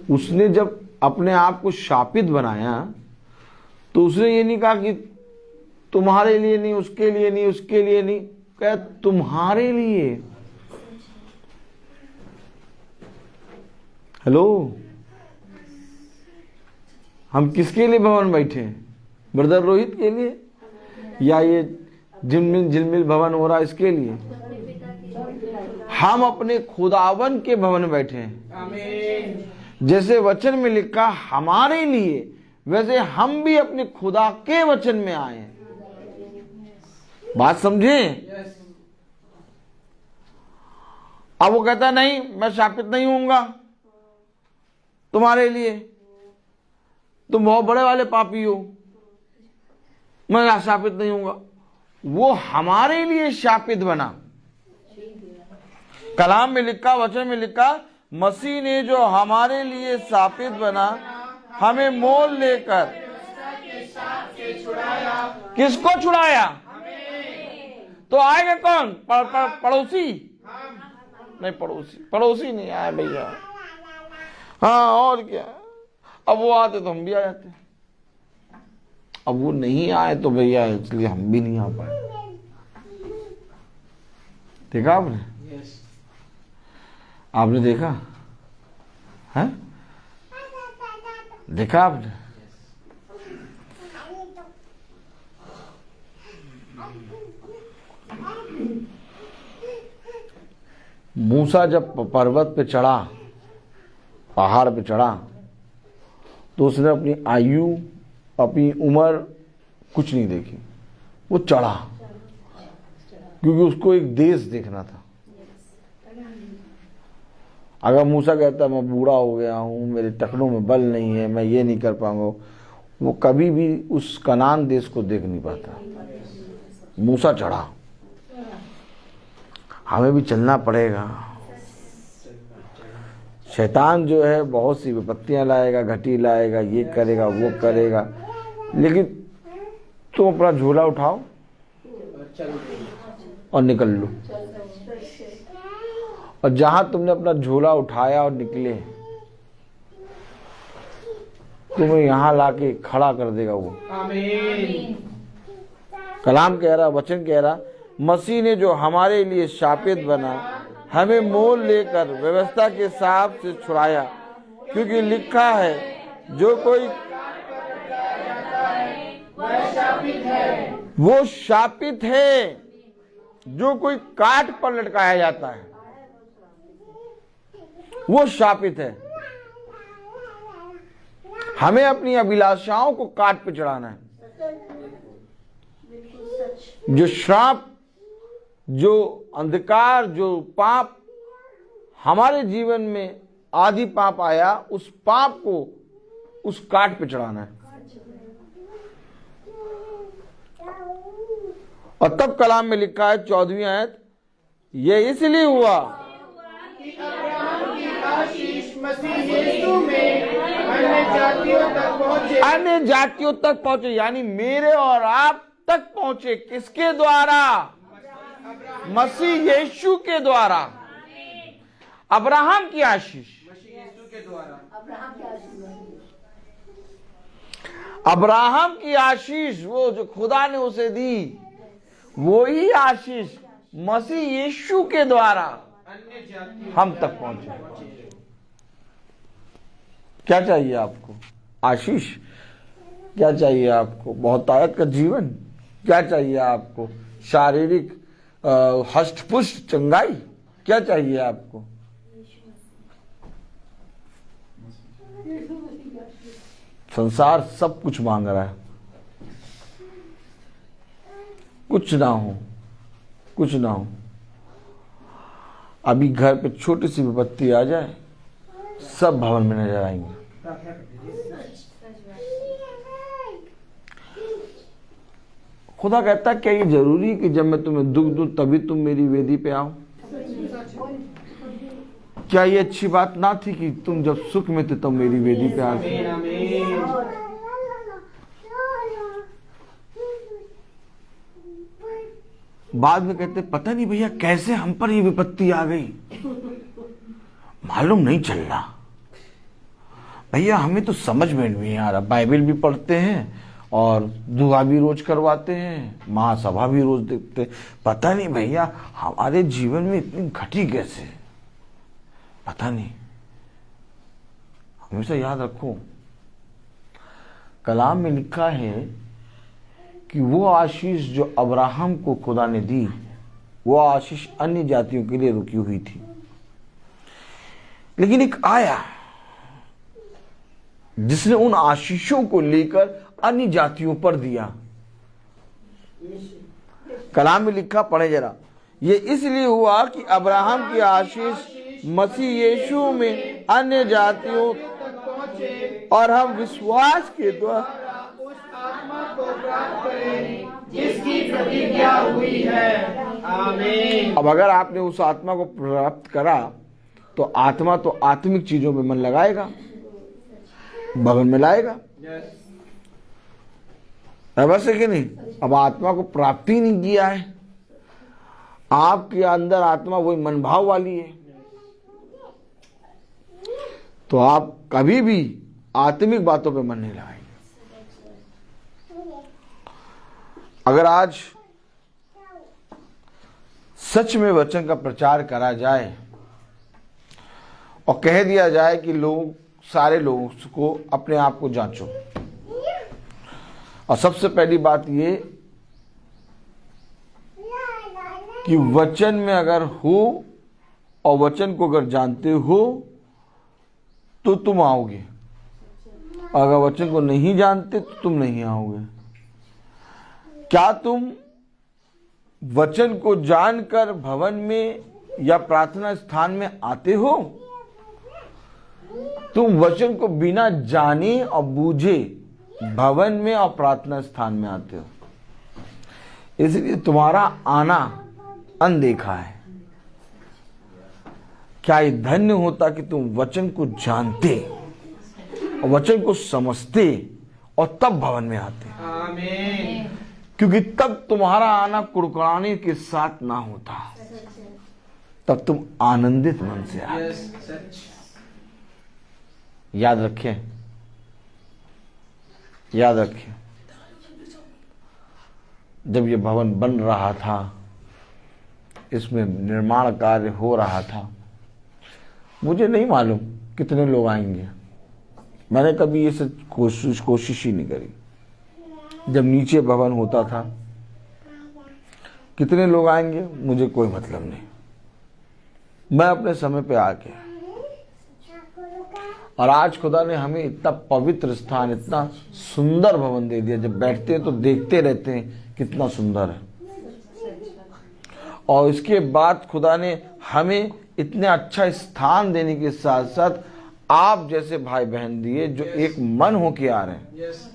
उसने जब अपने आप को शापित बनाया तो उसने ये नहीं कहा कि तुम्हारे लिए नहीं, उसके लिए नहीं, उसके लिए नहीं, कहा तुम्हारे लिए। हेलो, हम किसके लिए भवन बैठे हैं? ब्रदर रोहित के लिए, या ये झिलमिल भवन हो रहा इसके लिए? हम अपने खुदावन के भवन में बैठे हैं। आमीन। जैसे वचन में लिखा हमारे लिए, वैसे हम भी अपने खुदा के वचन में आए हैं। बात समझे? यस। अब वो कहता नहीं, मैं शापित नहीं होऊंगा तुम्हारे लिए, तुम बहुत बड़े वाले पापी हो, मैं शापित नहीं होऊंगा। वो हमारे लिए शापित बना। कलाम में लिखा, वचन में लिखा, मसीह ने जो हमारे लिए शापित बना, हमें मोल लेकर किसको छुड़ाया? तो आएगा कौन? पड़ोसी नहीं, पड़ोसी नहीं आया भैया। हाँ, और क्या? अब वो आते तो हम भी आ जाते, अब वो नहीं आए तो भैया इसलिए हम भी नहीं आ पाए। देखा आपने? यस। आपने देखा है? देखा आपने? मूसा जब पर्वत पे चढ़ा, पहाड़ पे चढ़ा, तो उसने अपनी आयु, अपनी उम्र कुछ नहीं देखी। वो चढ़ा क्योंकि उसको एक देश देखना था। अगर मूसा कहता मैं बूढ़ा हो गया हूँ, मेरे टखनों में बल नहीं है, मैं ये नहीं कर पाऊंगा, वो कभी भी उस कनान देश को देख नहीं पाता। मूसा चढ़ा। हमें भी चलना पड़ेगा। शैतान जो है बहुत सी विपत्तियां लाएगा, घटी लाएगा, ये करेगा, वो करेगा, लेकिन तुम अपना झोला उठाओ और निकल लो। और जहां तुमने अपना झोला उठाया और निकले, तुम्हें यहां लाके खड़ा कर देगा वो। आमीन। कलाम कह रहा, वचन कह रहा, मसीह ने जो हमारे लिए शापित बना, हमें मोल लेकर व्यवस्था के साथ से छुड़ाया, क्योंकि लिखा है जो कोई वो शापित है जो कोई काट पर लटकाया जाता है, वो शापित है। हमें अपनी अभिलाषाओं को काट पे चढ़ाना है। जो श्राप, जो अंधकार, जो पाप हमारे जीवन में आदि पाप आया, उस पाप को उस काट पे चढ़ाना है। और तब कलाम में लिखा है 14वीं आयत, यह इसलिए हुआ कि अब्राहम की आशीष मसीह यीशु में अन्य जातियों तक पहुंचे। अन्य जातियों तक पहुंचे, यानी मेरे और आप तक पहुंचे, किसके द्वारा? मसीह यीशु के द्वारा। अब्राहम की आशीष, अब्राहम की आशीष, वो जो खुदा ने उसे दी, वो ही आशीष मसीह यीशु के द्वारा हम तक पहुंचे। क्या चाहिए आपको? आशीष। क्या चाहिए आपको? बहुतायत का जीवन। क्या चाहिए आपको? शारीरिक हष्ट पुष्ट चंगाई। क्या चाहिए आपको? संसार सब कुछ मांग रहा है, कुछ ना हो, कुछ ना हो। अभी घर पे छोटी सी विपत्ति आ जाए, सब भवन में नजर आएंगे। खुदा कहता क्या ये जरूरी है कि जब मैं तुम्हें दुख दूं तभी तुम मेरी वेदी पे आओ? क्या ये अच्छी बात ना थी कि तुम जब सुख में थे तब मेरी वेदी पे आ गए? बाद में कहते पता नहीं भैया कैसे हम पर ये विपत्ति आ गई, मालूम नहीं चल रहा। भैया हमें तो समझ में नहीं आ रहा। बाइबल भी पढ़ते हैं और दुआ भी रोज करवाते हैं, महासभा भी रोज देखते, पता नहीं भैया हमारे जीवन में इतनी घटी कैसे, पता नहीं। हमेशा याद रखो, कलाम में लिखा है कि वो आशीष जो अब्राहम को खुदा ने दी, वो आशीष अन्य जातियों के लिए रुकी हुई थी। लेकिन एक आया जिसने उन आशीषों को लेकर अन्य जातियों पर दिया। कलाम में लिखा, पढ़े जरा। ये इसलिए हुआ कि अब्राहम की आशीष मसीह यीशु में अन्य जातियों तक पहुंचे और हम विश्वास के द्वारा उस आत्मा को प्राप्त करें जिसकी प्रतिज्ञा हुई है। आमीन। अब अगर आपने उस आत्मा को प्राप्त करा तो आत्मा तो आत्मिक चीजों में मन लगाएगा, भवन में लाएगा। बस है कि नहीं? अब आत्मा को प्राप्ति नहीं किया है, आपके अंदर आत्मा वही मन भाव वाली है, तो आप कभी भी आत्मिक बातों पे मन नहीं लगाएंगे। अगर आज सच में वचन का प्रचार करा जाए और कह दिया जाए कि लोग, सारे लोगों को अपने आप को जांचो, और सबसे पहली बात ये कि वचन में अगर हो और वचन को अगर जानते हो तो तुम आओगे, अगर वचन को नहीं जानते तो तुम नहीं आओगे। क्या तुम वचन को जानकर भवन में या प्रार्थना स्थान में आते हो? तुम वचन को बिना जाने और बूझे भवन में और प्रार्थना स्थान में आते हो, इसलिए तुम्हारा आना अनदेखा है। क्या ये धन्य होता कि तुम वचन को जानते और वचन को समझते और तब भवन में आते। आमीन। क्योंकि तब तुम्हारा आना कुड़कुड़ाने के साथ ना होता, तब तुम आनंदित मन से आते। यस, सच। याद रखें, याद रखें, जब ये भवन बन रहा था, इसमें निर्माण कार्य हो रहा था, मुझे नहीं मालूम कितने लोग आएंगे। मैंने कभी ये कोशिश ही नहीं करी। जब नीचे भवन होता था, कितने लोग आएंगे मुझे कोई मतलब नहीं, मैं अपने समय पे आ गया। और आज खुदा ने हमें इतना पवित्र स्थान, इतना सुंदर भवन दे दिया, जब बैठते हैं तो देखते रहते हैं कितना सुंदर है। और इसके बाद खुदा ने हमें इतना अच्छा स्थान देने के साथ साथ आप जैसे भाई बहन दिए जो एक मन होके आ रहे हैं। यस।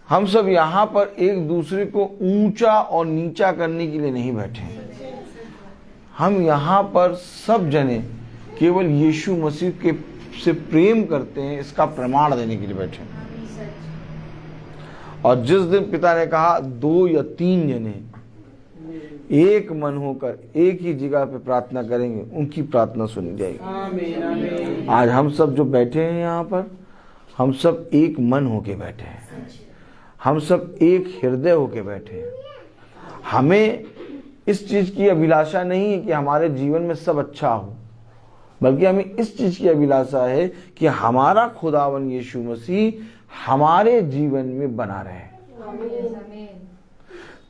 हम सब यहाँ पर एक दूसरे को ऊंचा और नीचा करने के लिए नहीं बैठे, हम यहाँ पर सब जने केवल यीशु मसीह के से प्रेम करते हैं, इसका प्रमाण देने के लिए बैठे। और जिस दिन पिता ने कहा 2 या 3 जने एक मन होकर एक ही जगह पे प्रार्थना करेंगे, उनकी प्रार्थना सुनी जाएगी। आज हम सब जो बैठे हैं यहाँ पर, हम सब एक मन होके बैठे हैं, हम सब एक हृदय होके बैठे हैं। हमें इस चीज की अभिलाषा नहीं है कि हमारे जीवन में सब अच्छा हो, बल्कि हमें इस चीज की अभिलाषा है कि हमारा खुदावन यीशु मसीह हमारे जीवन में बना रहे,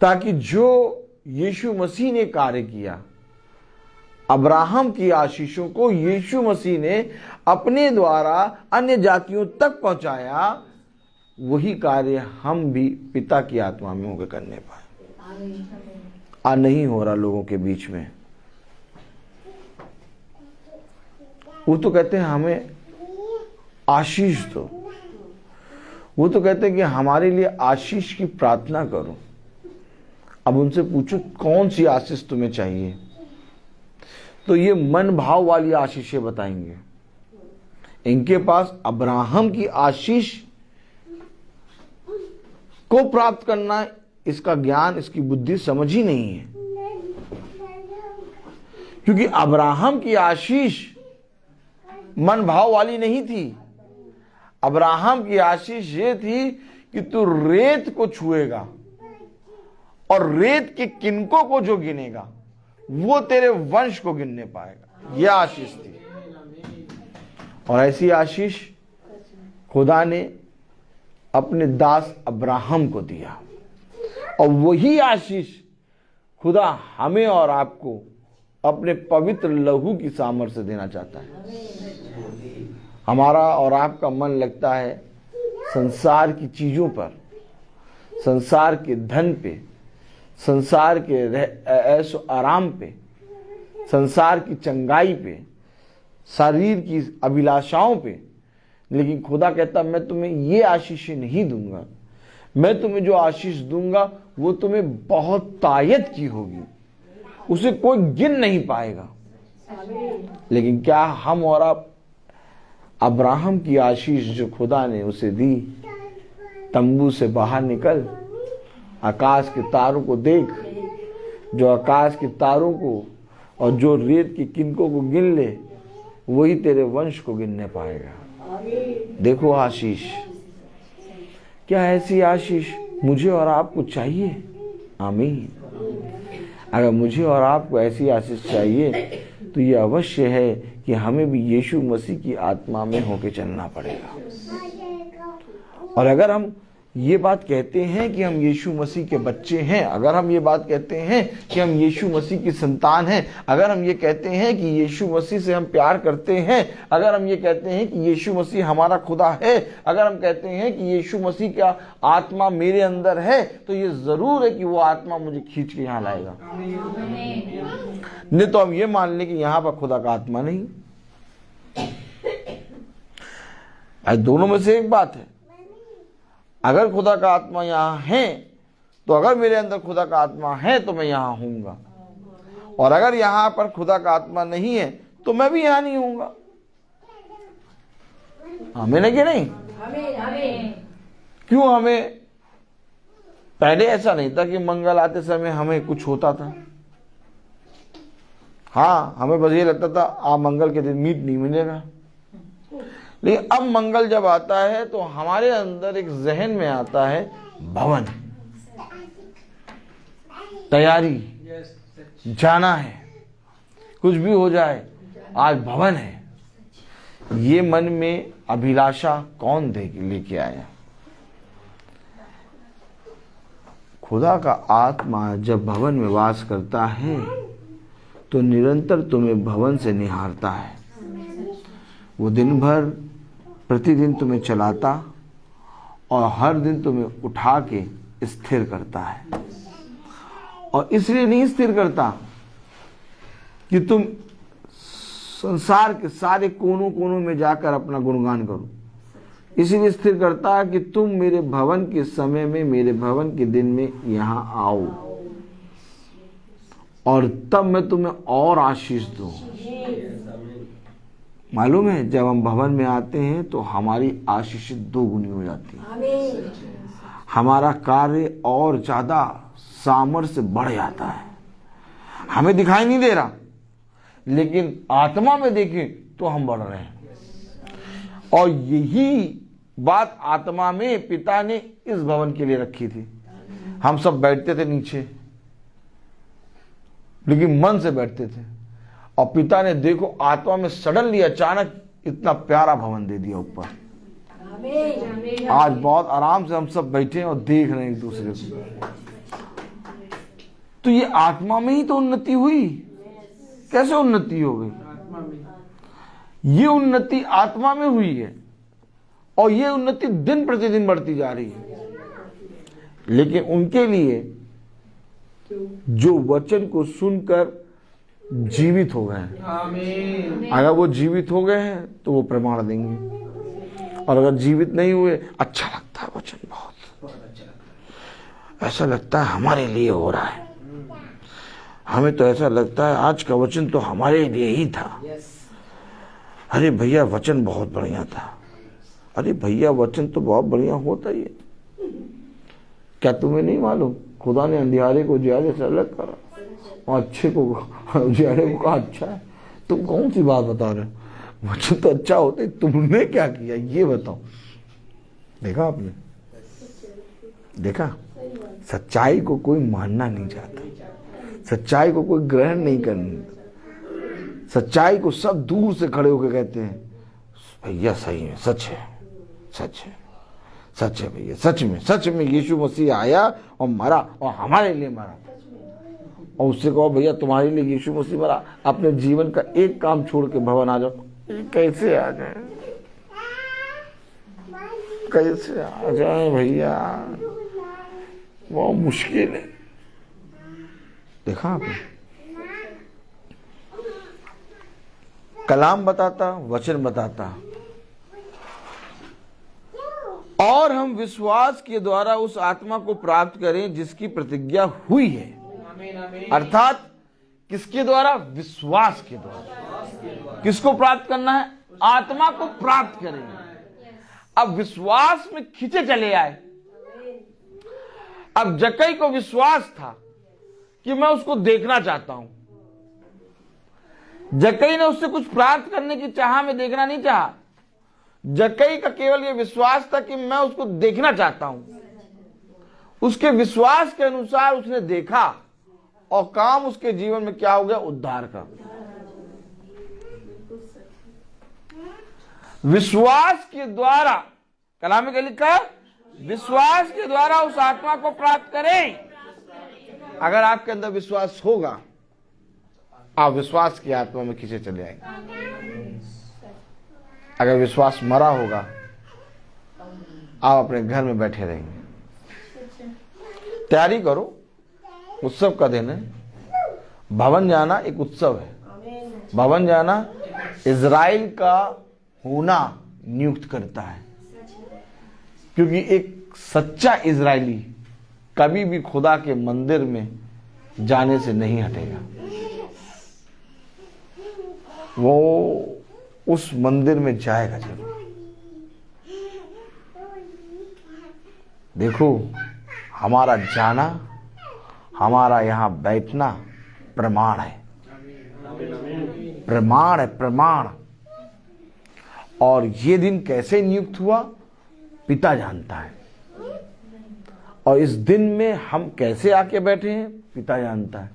ताकि जो यीशु मसीह ने कार्य किया, अब्राहम की आशीषों को यीशु मसीह ने अपने द्वारा अन्य जातियों तक पहुंचाया, वही कार्य हम भी पिता की आत्मा में होकर करने पाए। आज नहीं हो रहा लोगों के बीच में। वो तो कहते हैं हमें आशीष दो, वो तो कहते हैं कि हमारे लिए आशीष की प्रार्थना करो। अब उनसे पूछो कौन सी आशीष तुम्हें चाहिए, तो ये मन भाव वाली आशीषें बताएंगे। इनके पास अब्राहम की आशीष को प्राप्त करना, इसका ज्ञान, इसकी बुद्धि समझ ही नहीं है, क्योंकि अब्राहम की आशीष मन भाव वाली नहीं थी। अब्राहम की आशीष ये थी कि तू रेत को छुएगा और रेत के किनकों को जो गिनेगा वो तेरे वंश को गिनने पाएगा। यह आशीष थी, और ऐसी आशीष खुदा ने अपने दास अब्राहम को दिया, और वही आशीष खुदा हमें और आपको अपने पवित्र लहू की सामर्थ्य से देना चाहता है। हमारा और आपका मन लगता है संसार की चीजों पर, संसार के धन पे, संसार के ऐशो आराम पे, संसार की चंगाई पे, शरीर की अभिलाषाओं पे। लेकिन खुदा कहता मैं तुम्हें ये आशीषें नहीं दूंगा, मैं तुम्हें जो आशीष दूंगा वो तुम्हें बहुत तायत की होगी, उसे कोई गिन नहीं पाएगा। लेकिन क्या हम और आप अब्राहम की आशीष जो खुदा ने उसे दी, तंबू से बाहर निकल, आकाश के तारों को देख, जो आकाश के तारों को और जो रेत की किनकों को गिन ले, वही तेरे वंश को गिनने पाएगा। देखो आशीष, क्या ऐसी आशीष मुझे और आपको चाहिए? आमीन। अगर मुझे और आपको ऐसी आशीष चाहिए तो ये अवश्य है कि हमें भी यीशु मसीह की आत्मा में होके चलना पड़ेगा। और अगर हम ये बात कहते हैं कि हम यीशु मसीह के बच्चे हैं, अगर हम ये बात कहते हैं कि हम यीशु मसीह की संतान हैं, अगर हम ये कहते हैं कि यीशु मसीह से हम प्यार करते हैं, अगर हम ये कहते हैं कि यीशु मसीह हमारा खुदा है, अगर हम कहते हैं कि यीशु मसीह का आत्मा मेरे अंदर है, तो ये जरूर है कि वो आत्मा मुझे खींच के यहाँ लाएगा। नहीं तो हम ये मान लें कि यहाँ पर खुदा का आत्मा नहीं। दोनों में से एक बात है, अगर खुदा का आत्मा यहाँ है तो अगर मेरे अंदर खुदा का आत्मा है तो मैं यहाँ हूँगा, और अगर यहाँ पर खुदा का आत्मा नहीं है तो मैं भी यहाँ नहीं हूँगा। हमें कि नहीं? क्यों? हमें पहले ऐसा नहीं था कि मंगल आते समय हमें कुछ होता था। हाँ, हमें बस ये लगता था आप मंगल के दिन मीट नहीं मिलेगा। लेकिन अब मंगल जब आता है तो हमारे अंदर एक जहन में आता है भवन, तैयारी, जाना है, कुछ भी हो जाए आज भवन है। ये मन में अभिलाषा कौन लेके आया? खुदा का आत्मा जब भवन में वास करता है तो निरंतर तुम्हें भवन से निहारता है। वो दिन भर प्रतिदिन तुम्हें चलाता और हर दिन तुम्हें उठा के स्थिर करता है। और इसलिए नहीं स्थिर करता कि तुम संसार के सारे कोनों कोनों में जाकर अपना गुणगान करो, इसलिए स्थिर करता है कि तुम मेरे भवन के समय में, मेरे भवन के दिन में यहाँ आओ, और तब मैं तुम्हें और आशीष दूं। मालूम है, जब हम भवन में आते हैं तो हमारी आशीष 2 गुनी हो जाती है। हमारा कार्य और ज्यादा सामर्थ्य से बढ़ जाता है। हमें दिखाई नहीं दे रहा, लेकिन आत्मा में देखें तो हम बढ़ रहे हैं। और यही बात आत्मा में पिता ने इस भवन के लिए रखी थी। हम सब बैठते थे नीचे, लेकिन मन से बैठते थे, और पिता ने देखो आत्मा में सडनली अचानक इतना प्यारा भवन दे दिया ऊपर। आज बहुत आराम से हम सब बैठे हैं और देख रहे हैं एक दूसरे को। तो ये आत्मा में ही तो उन्नति हुई। कैसे उन्नति हो गई? ये उन्नति आत्मा में हुई है, और ये उन्नति दिन प्रतिदिन बढ़ती जा रही है। लेकिन उनके लिए जो वचन को सुनकर जीवित हो गए हैं, अगर वो जीवित हो गए हैं तो वो प्रमाण देंगे, और अगर जीवित नहीं हुए, अच्छा लगता है वचन, बहुत ऐसा लगता है हमारे लिए हो रहा है। हमें तो ऐसा लगता है आज का वचन तो हमारे लिए ही था। अरे भैया वचन बहुत बढ़िया था। अरे भैया वचन तो बहुत बढ़िया होता ही है। क्या तुम्हें नहीं मालूम, खुदा ने अंधियारे को उजियारे से अलग करा और अच्छे को उजियारे को कहा अच्छा है। तुम कौन सी बात बता रहे हो? वचन तो अच्छा होता है, तुमने क्या किया ये बताओ। देखा आपने? देखा, सच्चाई को कोई मानना नहीं चाहता, सच्चाई को कोई ग्रहण नहीं करना। सच्चाई को सब दूर से खड़े होकर कहते हैं भैया सही है, सच है, सच है, सच है भैया, सच में यीशु मसीह आया और मरा, और हमारे लिए मरा। और उससे कहो भैया तुम्हारे लिए यीशु मसीह मरा, अपने जीवन का एक काम छोड़ के भवन आ जाओ। कैसे आ जाए, कैसे आ जाए भैया, बहुत मुश्किल है। देखा आपने? कलाम बताता, वचन बताता, और हम विश्वास के द्वारा उस आत्मा को प्राप्त करें जिसकी प्रतिज्ञा हुई है। अर्थात किसके द्वारा? विश्वास के द्वारा। किसको प्राप्त करना है? आत्मा को प्राप्त करेंगे। अब विश्वास में खींचे चले आए। अब जक्कई को विश्वास था कि मैं उसको देखना चाहता हूं। जक्कई ने उससे कुछ प्राप्त करने की चाह में देखना नहीं चाहा। जक्कई का केवल यह विश्वास था कि मैं उसको देखना चाहता हूं। उसके विश्वास के अनुसार उसने देखा, और काम उसके जीवन में क्या हो गया? उद्धार का। विश्वास के द्वारा, कलाम में क्या लिखा? विश्वास के द्वारा उस आत्मा को प्राप्त करें। अगर आपके अंदर विश्वास होगा, आप विश्वास की आत्मा में खींचे चले आएंगे। अगर विश्वास मरा होगा, आप अपने घर में बैठे रहेंगे। तैयारी करो, उत्सव का दिन है। भवन जाना एक उत्सव है। भवन जाना इज़राइल का होना नियुक्त करता है, क्योंकि एक सच्चा इज़राइली कभी भी खुदा के मंदिर में जाने से नहीं हटेगा। वो उस मंदिर में जाएगा जरूर। देखो, हमारा जाना, हमारा यहां बैठना प्रमाण है, प्रमाण है, प्रमाण। और ये दिन कैसे नियुक्त हुआ, पिता जानता है। और इस दिन में हम कैसे आके बैठे हैं, पिता जानता है।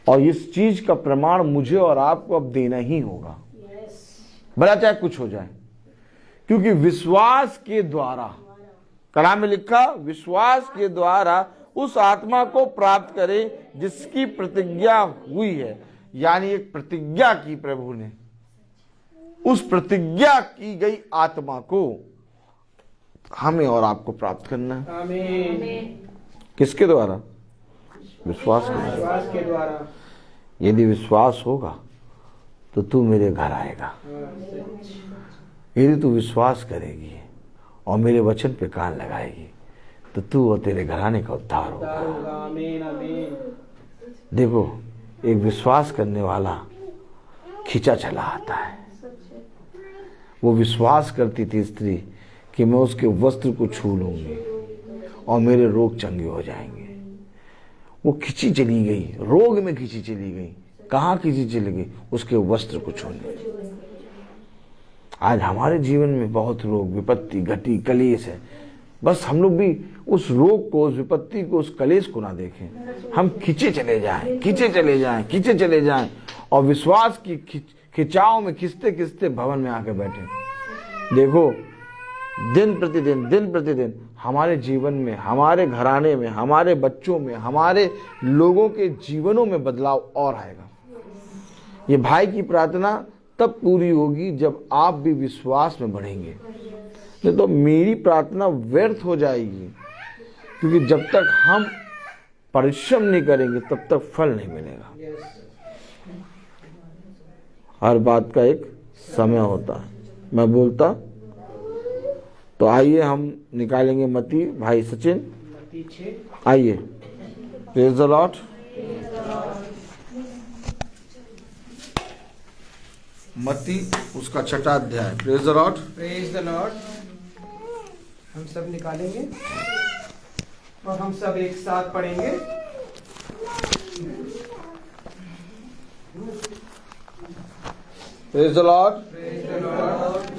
और इस चीज का प्रमाण मुझे और आपको अब देना ही होगा, भला चाहे कुछ हो जाए। क्योंकि विश्वास के द्वारा, कलाम में लिखा, विश्वास के द्वारा उस आत्मा को प्राप्त करें जिसकी प्रतिज्ञा हुई है। यानी एक प्रतिज्ञा की प्रभु ने, उस प्रतिज्ञा की गई आत्मा को हमें और आपको प्राप्त करना है। किसके द्वारा? विश्वास के द्वारा। यदि विश्वास होगा तो तू मेरे घर आएगा। यदि तू विश्वास करेगी और मेरे वचन पे कान लगाएगी तो तू और तेरे घराने का उद्धार होगा। देखो, एक विश्वास करने वाला खींचा चला आता है। वो विश्वास करती थी स्त्री कि मैं उसके वस्त्र को छू लूंगी, और मेरे रोग चंगे हो जाएंगे। वो खींची चली गई, रोग में खींची चली गई। कहाँ खींची चली गई? उसके वस्त्र को छूने। आज हमारे जीवन में बहुत रोग, विपत्ति, घटी, कलेश है। बस हम लोग भी उस रोग को, उस विपत्ति को, उस कलेश को ना देखें। हम खींचे चले जाएं, खींचे चले जाएं, खींचे चले जाएं और विश्वास की खिंचाव में खिंचते खिंचते भवन में आके बैठे। देखो, दिन प्रतिदिन हमारे जीवन में, हमारे घराने में, हमारे बच्चों में, हमारे लोगों के जीवनों में बदलाव और आएगा। ये भाई की प्रार्थना तब पूरी होगी जब आप भी विश्वास में बढ़ेंगे, नहीं तो मेरी प्रार्थना व्यर्थ हो जाएगी। क्योंकि जब तक हम परिश्रम नहीं करेंगे तब तक फल नहीं मिलेगा। हर बात का एक समय होता है। मैं बोलता तो आइए हम निकालेंगे मत्ती। भाई सचिन आइए। Praise the Lord. मत्ती उसका 6वां अध्याय। Praise the Lord. Praise the Lord. हम सब निकालेंगे और हम सब एक साथ पढ़ेंगे। Praise the Lord. Praise the Lord.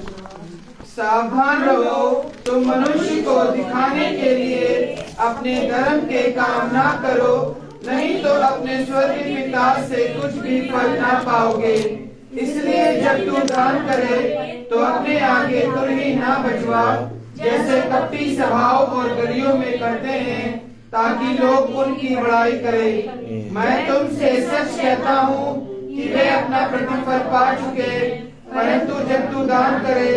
सावधान रहो, तुम मनुष्य को दिखाने के लिए अपने धर्म के काम ना करो, नहीं तो अपने स्वर्गीय पिता से कुछ भी फल ना पाओगे। इसलिए जब तू दान करे तो अपने आगे तुरही ना बचवा, जैसे कपटी सभाओं और गलियों में करते हैं, ताकि लोग उनकी बड़ाई करें। मैं तुमसे सच कहता हूँ कि वे अपना प्रतिफल पा चुके। परंतु जब तू दान करे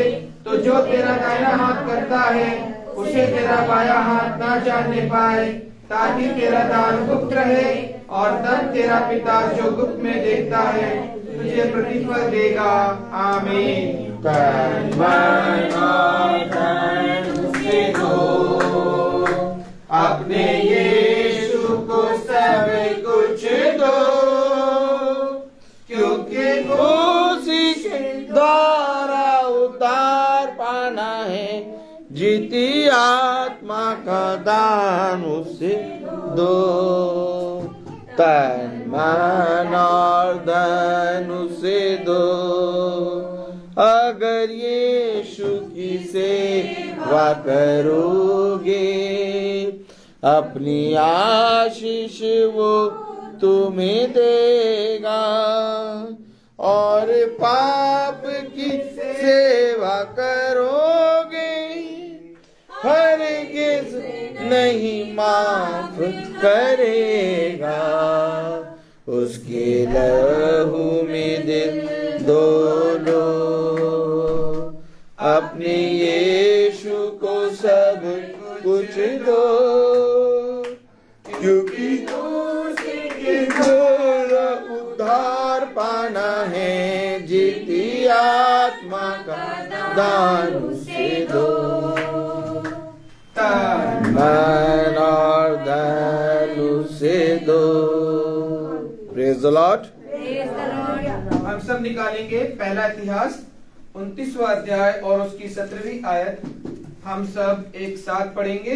तो जो तेरा दाहिना हाथ करता है उसे तेरा बायां हाथ ना जानने पाए, ताकि तेरा दान गुप्त रहे और तब तेरा पिता जो गुप्त में देखता है तुझे प्रतिफल देगा। आमीन। अपने यीशु को सब कुछ दो, क्योंकि उसी के द्वारा उद्धार पाना है। जीती आत्मा का दान उसे दो, तन मन और धन उसे दो। अगर यीशु की सेवा करोगे, अपनी आशीष वो तुम्हें देगा। और पाप की सेवा करोगे, हरगिज़ नहीं माफ करेगा। उसके लहू में दिल दो लो, अपने यीशु को सब कुछ दो, क्योंकि उसके द्वारा उद्धार पाना है। जीती आत्मा का दान उसे दो, मन और धन उसे दो। Praise the Lord. हम सब निकालेंगे पहला इतिहास 29वां अध्याय और उसकी 17वीं आयत। हम सब एक साथ पढ़ेंगे।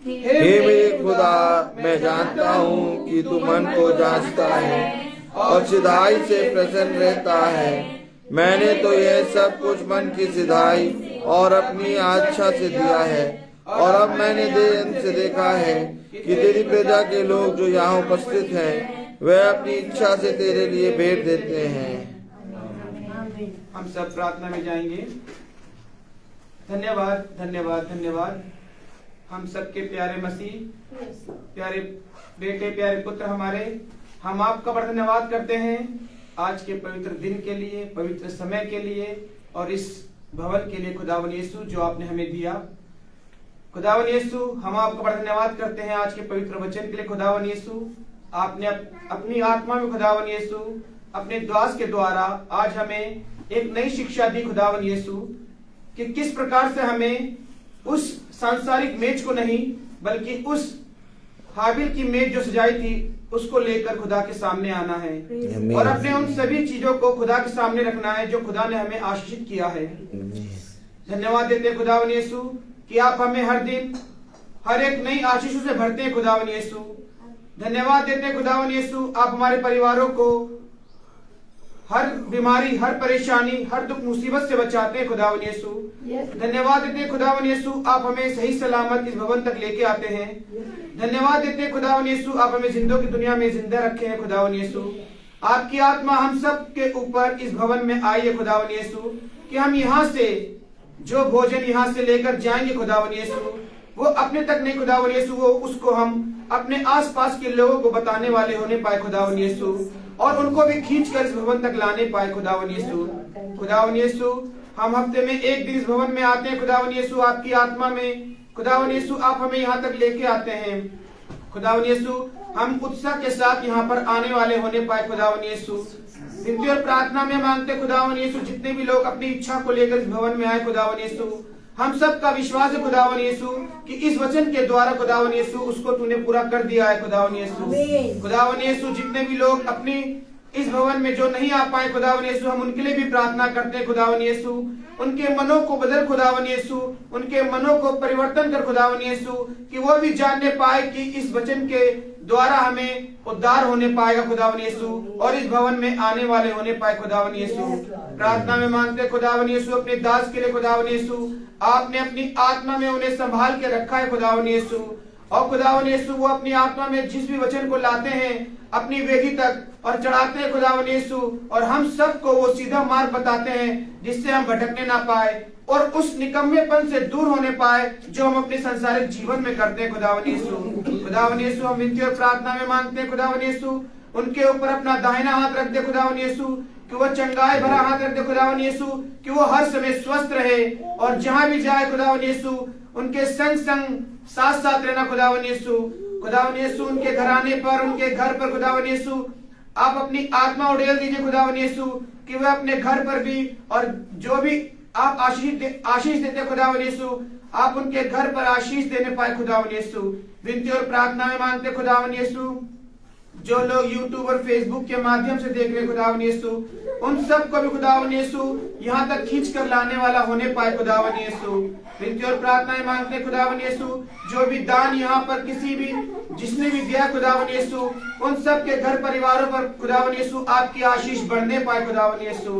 हे मेरे खुदा, मैं जानता हूँ कि तू मन को जांचता है और सिधाई से प्रसन्न रहता है। मैंने तो यह सब कुछ मन की सिधाई और अपनी इच्छा से दिया है। और अब मैंने देर से देखा है कि तेरी प्रजा के लोग जो यहाँ उपस्थित हैं, वे अपनी इच्छा से तेरे लिए भेंट देते हैं। हम सब प्रार्थना में जाएंगे। धन्यवाद, धन्यवाद, धन्यवाद। हम सबके प्यारे मसीह, प्यारे बेटे, प्यारे पुत्र हमारे, हम आपका बड़ा धन्यवाद करते हैं आज के पवित्र दिन के लिए, पवित्र समय के लिए और इस भवन के लिए खुदावन यीशु जो आपने हमें दिया। खुदावन यीशु, हम आपका बड़ा धन्यवाद करते हैं आज के पवित्र वचन के लिए। खुदावन यीशु, आपने अपनी आत्मा में खुदावन यीशु अपने दास के द्वारा आज हमें एक नई शिक्षा दी। खुदावन यीशु, कि किस प्रकार से हमें उस सांसारिक मेज को नहीं बल्कि उस हाबिल की मेज जो सजाई थी उसको लेकर खुदा के सामने आना है और अपने उन सभी चीजों को खुदा के सामने रखना है जो खुदा ने हमें आशीषित किया है। धन्यवाद देते खुदावन यीशु कि आप हमें हर दिन हर एक नई आशीषों से भरते हैं खुदावन यीशु। धन्यवाद देते हैं खुदावन यीशु, आप हमारे परिवारों को हर बीमारी, हर परेशानी, हर दुख मुसीबत से बचाते हैं खुदावन यीशु। धन्यवाद देते हैं खुदावन यीशु, आप हमें सही सलामत इस भवन तक लेके आते हैं। धन्यवाद देते हैं खुदावन यीशु, आप हमें जिंदों की दुनिया में जिंदा रखे हैं खुदावन यीशु। आपकी आत्मा हम सब के ऊपर इस भवन में आई है खुदावन यीशु, कि हम यहाँ से जो भोजन यहाँ से लेकर जाएंगे खुदावन यीशु, वो अपने तक नहीं खुदावन यीशु, वो उसको हम अपने आसपास के लोगों को बताने वाले होने पाए खुदावन यीशु, और उनको भी खींच कर इस भवन तक लाने पाए खुदावन यीशु। खुदावन यीशु, हम हफ्ते में एक दिन इस भवन में आते हैं खुदावन यीशु, आपकी आत्मा में खुदावन यीशु आप हमें यहाँ तक लेके आते हैं खुदावन यीशु। हम उत्साह के साथ यहाँ पर आने वाले होने पाए खुदावन यीशु। विनती और प्रार्थना में मांगते खुदावन यीशु, जितने भी लोग अपनी इच्छा को लेकर इस भवन में आए खुदावन यीशु, हम सब का विश्वास है खुदावन यीशु कि इस वचन के द्वारा खुदावन यीशु उसको तूने पूरा कर दिया है खुदावन यीशु। खुदावन यीशु, जितने भी लोग अपनी इस भवन में जो नहीं आ पाए खुदावन यीशु, हम उनके लिए भी प्रार्थना करते हैं खुदावन यीशु। उनके मनों को बदल खुदावन यीशु, उनके मनों को परिवर्तन कर खुदावन यीशु, कि वो भी जानने पाए कि इस वचन के द्वारा हमें उद्धार होने पाएगा खुदावन यीशु, और इस भवन में आने वाले होने पाए खुदावन यीशु। प्रार्थना में मांगते खुदावन यीशु अपने दास के लिए खुदावन यीशु, आपने अपनी आत्मा में उन्हें संभाल के रखा है खुदावन यीशु, और खुदावन यीशु वो अपनी आत्मा में जिस भी वचन को लाते हैं अपनी वेदी तक और चढ़ाते हैं खुदावन यीशु, और हम सबको वो सीधा मार्ग बताते हैं जिससे हम भटकने ना पाए और उस निकम्मेपन से दूर होने पाए जो हम अपने संसारिक जीवन में करते हैं खुदावन यीशु। खुदावन यीशु, हम विनती और प्रार्थना में मांगते हैं खुदावन यीशु, उनके ऊपर अपना दाहिना हाथ रख दे खुदावन यीशु, कि वो चंगाई भरा हाथ रख दे खुदावन यीशु, कि वो हर समय स्वस्थ रहे और जहां भी जाए खुदावन यीशु उनके संग संग साथ साथ रहना खुदावन यीशु। खुदावन यीशु, उनके घराने पर, उनके घर पर खुदावन यीशु आप अपनी आत्मा उड़ेल दीजिए खुदावन यीशु, कि वह अपने घर पर भी और जो भी आप आशीष देते खुदावन यीशु, आप उनके घर पर आशीष देने पाए खुदावन यीशु। विनती और प्रार्थना में मांगते खुदावन यीशु, जो लोग यूट्यूब और फेसबुक के माध्यम से देख रहे खुदावन यीशु, उन सब को भी खुदावन यीशु यहाँ तक खींच कर लाने वाला होने पाए खुदावन यीशु। विनती और प्रार्थनाएं मांगते खुदावन यीशु, जो भी दान यहाँ पर किसी भी जिसने भी दिया खुदावन यीशु, उन सब के घर परिवारों पर खुदावन यीशु आपकी आशीष बढ़ने पाए खुदावन यीशु।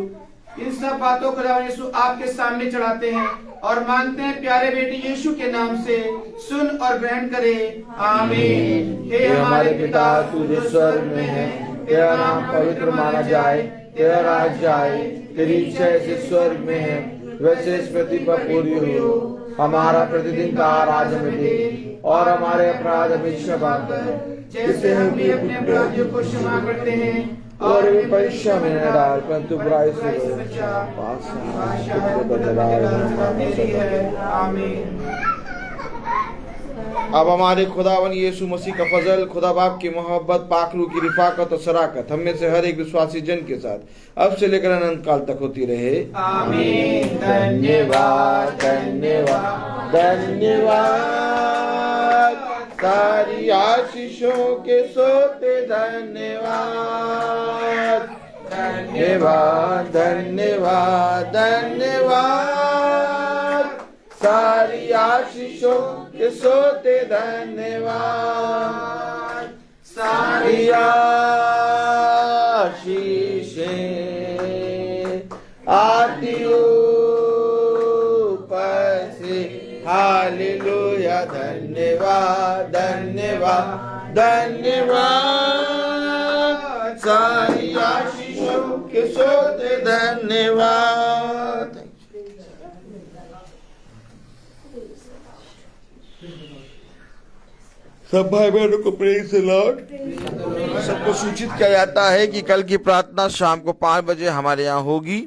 इन सब बातों खुदावन यीशु आपके सामने चढ़ाते हैं और मांगते हैं प्यारे बेटे यीशु के नाम से, सुन और ग्रहण करे, आमीन। हे हमारे पिता तू जो स्वर्ग में है, तेरा नाम पवित्र माना जाए, तेरा राज्य आए, तेरी इच्छा जैसे स्वर्ग में है वैसे इस पृथ्वी पर पूरी हो। हमारा प्रतिदिन का आहार हमें दे, और हमारे अपराध हमें क्षमा कर जैसे हम भी अपने अपराधियों को क्षमा करते हैं, और वे परीक्षा में न डाल परंतु बुराई से बचा। अब हमारे खुदावन यीशु मसीह का फजल, खुदा बाप की मोहब्बत, पाकरू की रिफाकत और शराकत हम में से हर एक विश्वासी जन के साथ अब से लेकर अनंत काल तक होती रहे, आमीन। धन्यवाद धन्यवाद धन्यवाद, सारी आशीषों के सोते धन्यवाद धन्यवाद धन्यवाद धन्यवाद, सारी आशीषों के सोते धन्यवाद, सारी आशीषें आती ऊपर से, हालेलुया। धन्यवाद धन्यवाद धन्यवाद, सारी आशीषों के सोते धन्यवाद। सब भाई बहनों को प्रेज द लॉर्ड। सबको सूचित किया जाता है कि कल की प्रार्थना शाम को 5 बजे हमारे यहाँ होगी।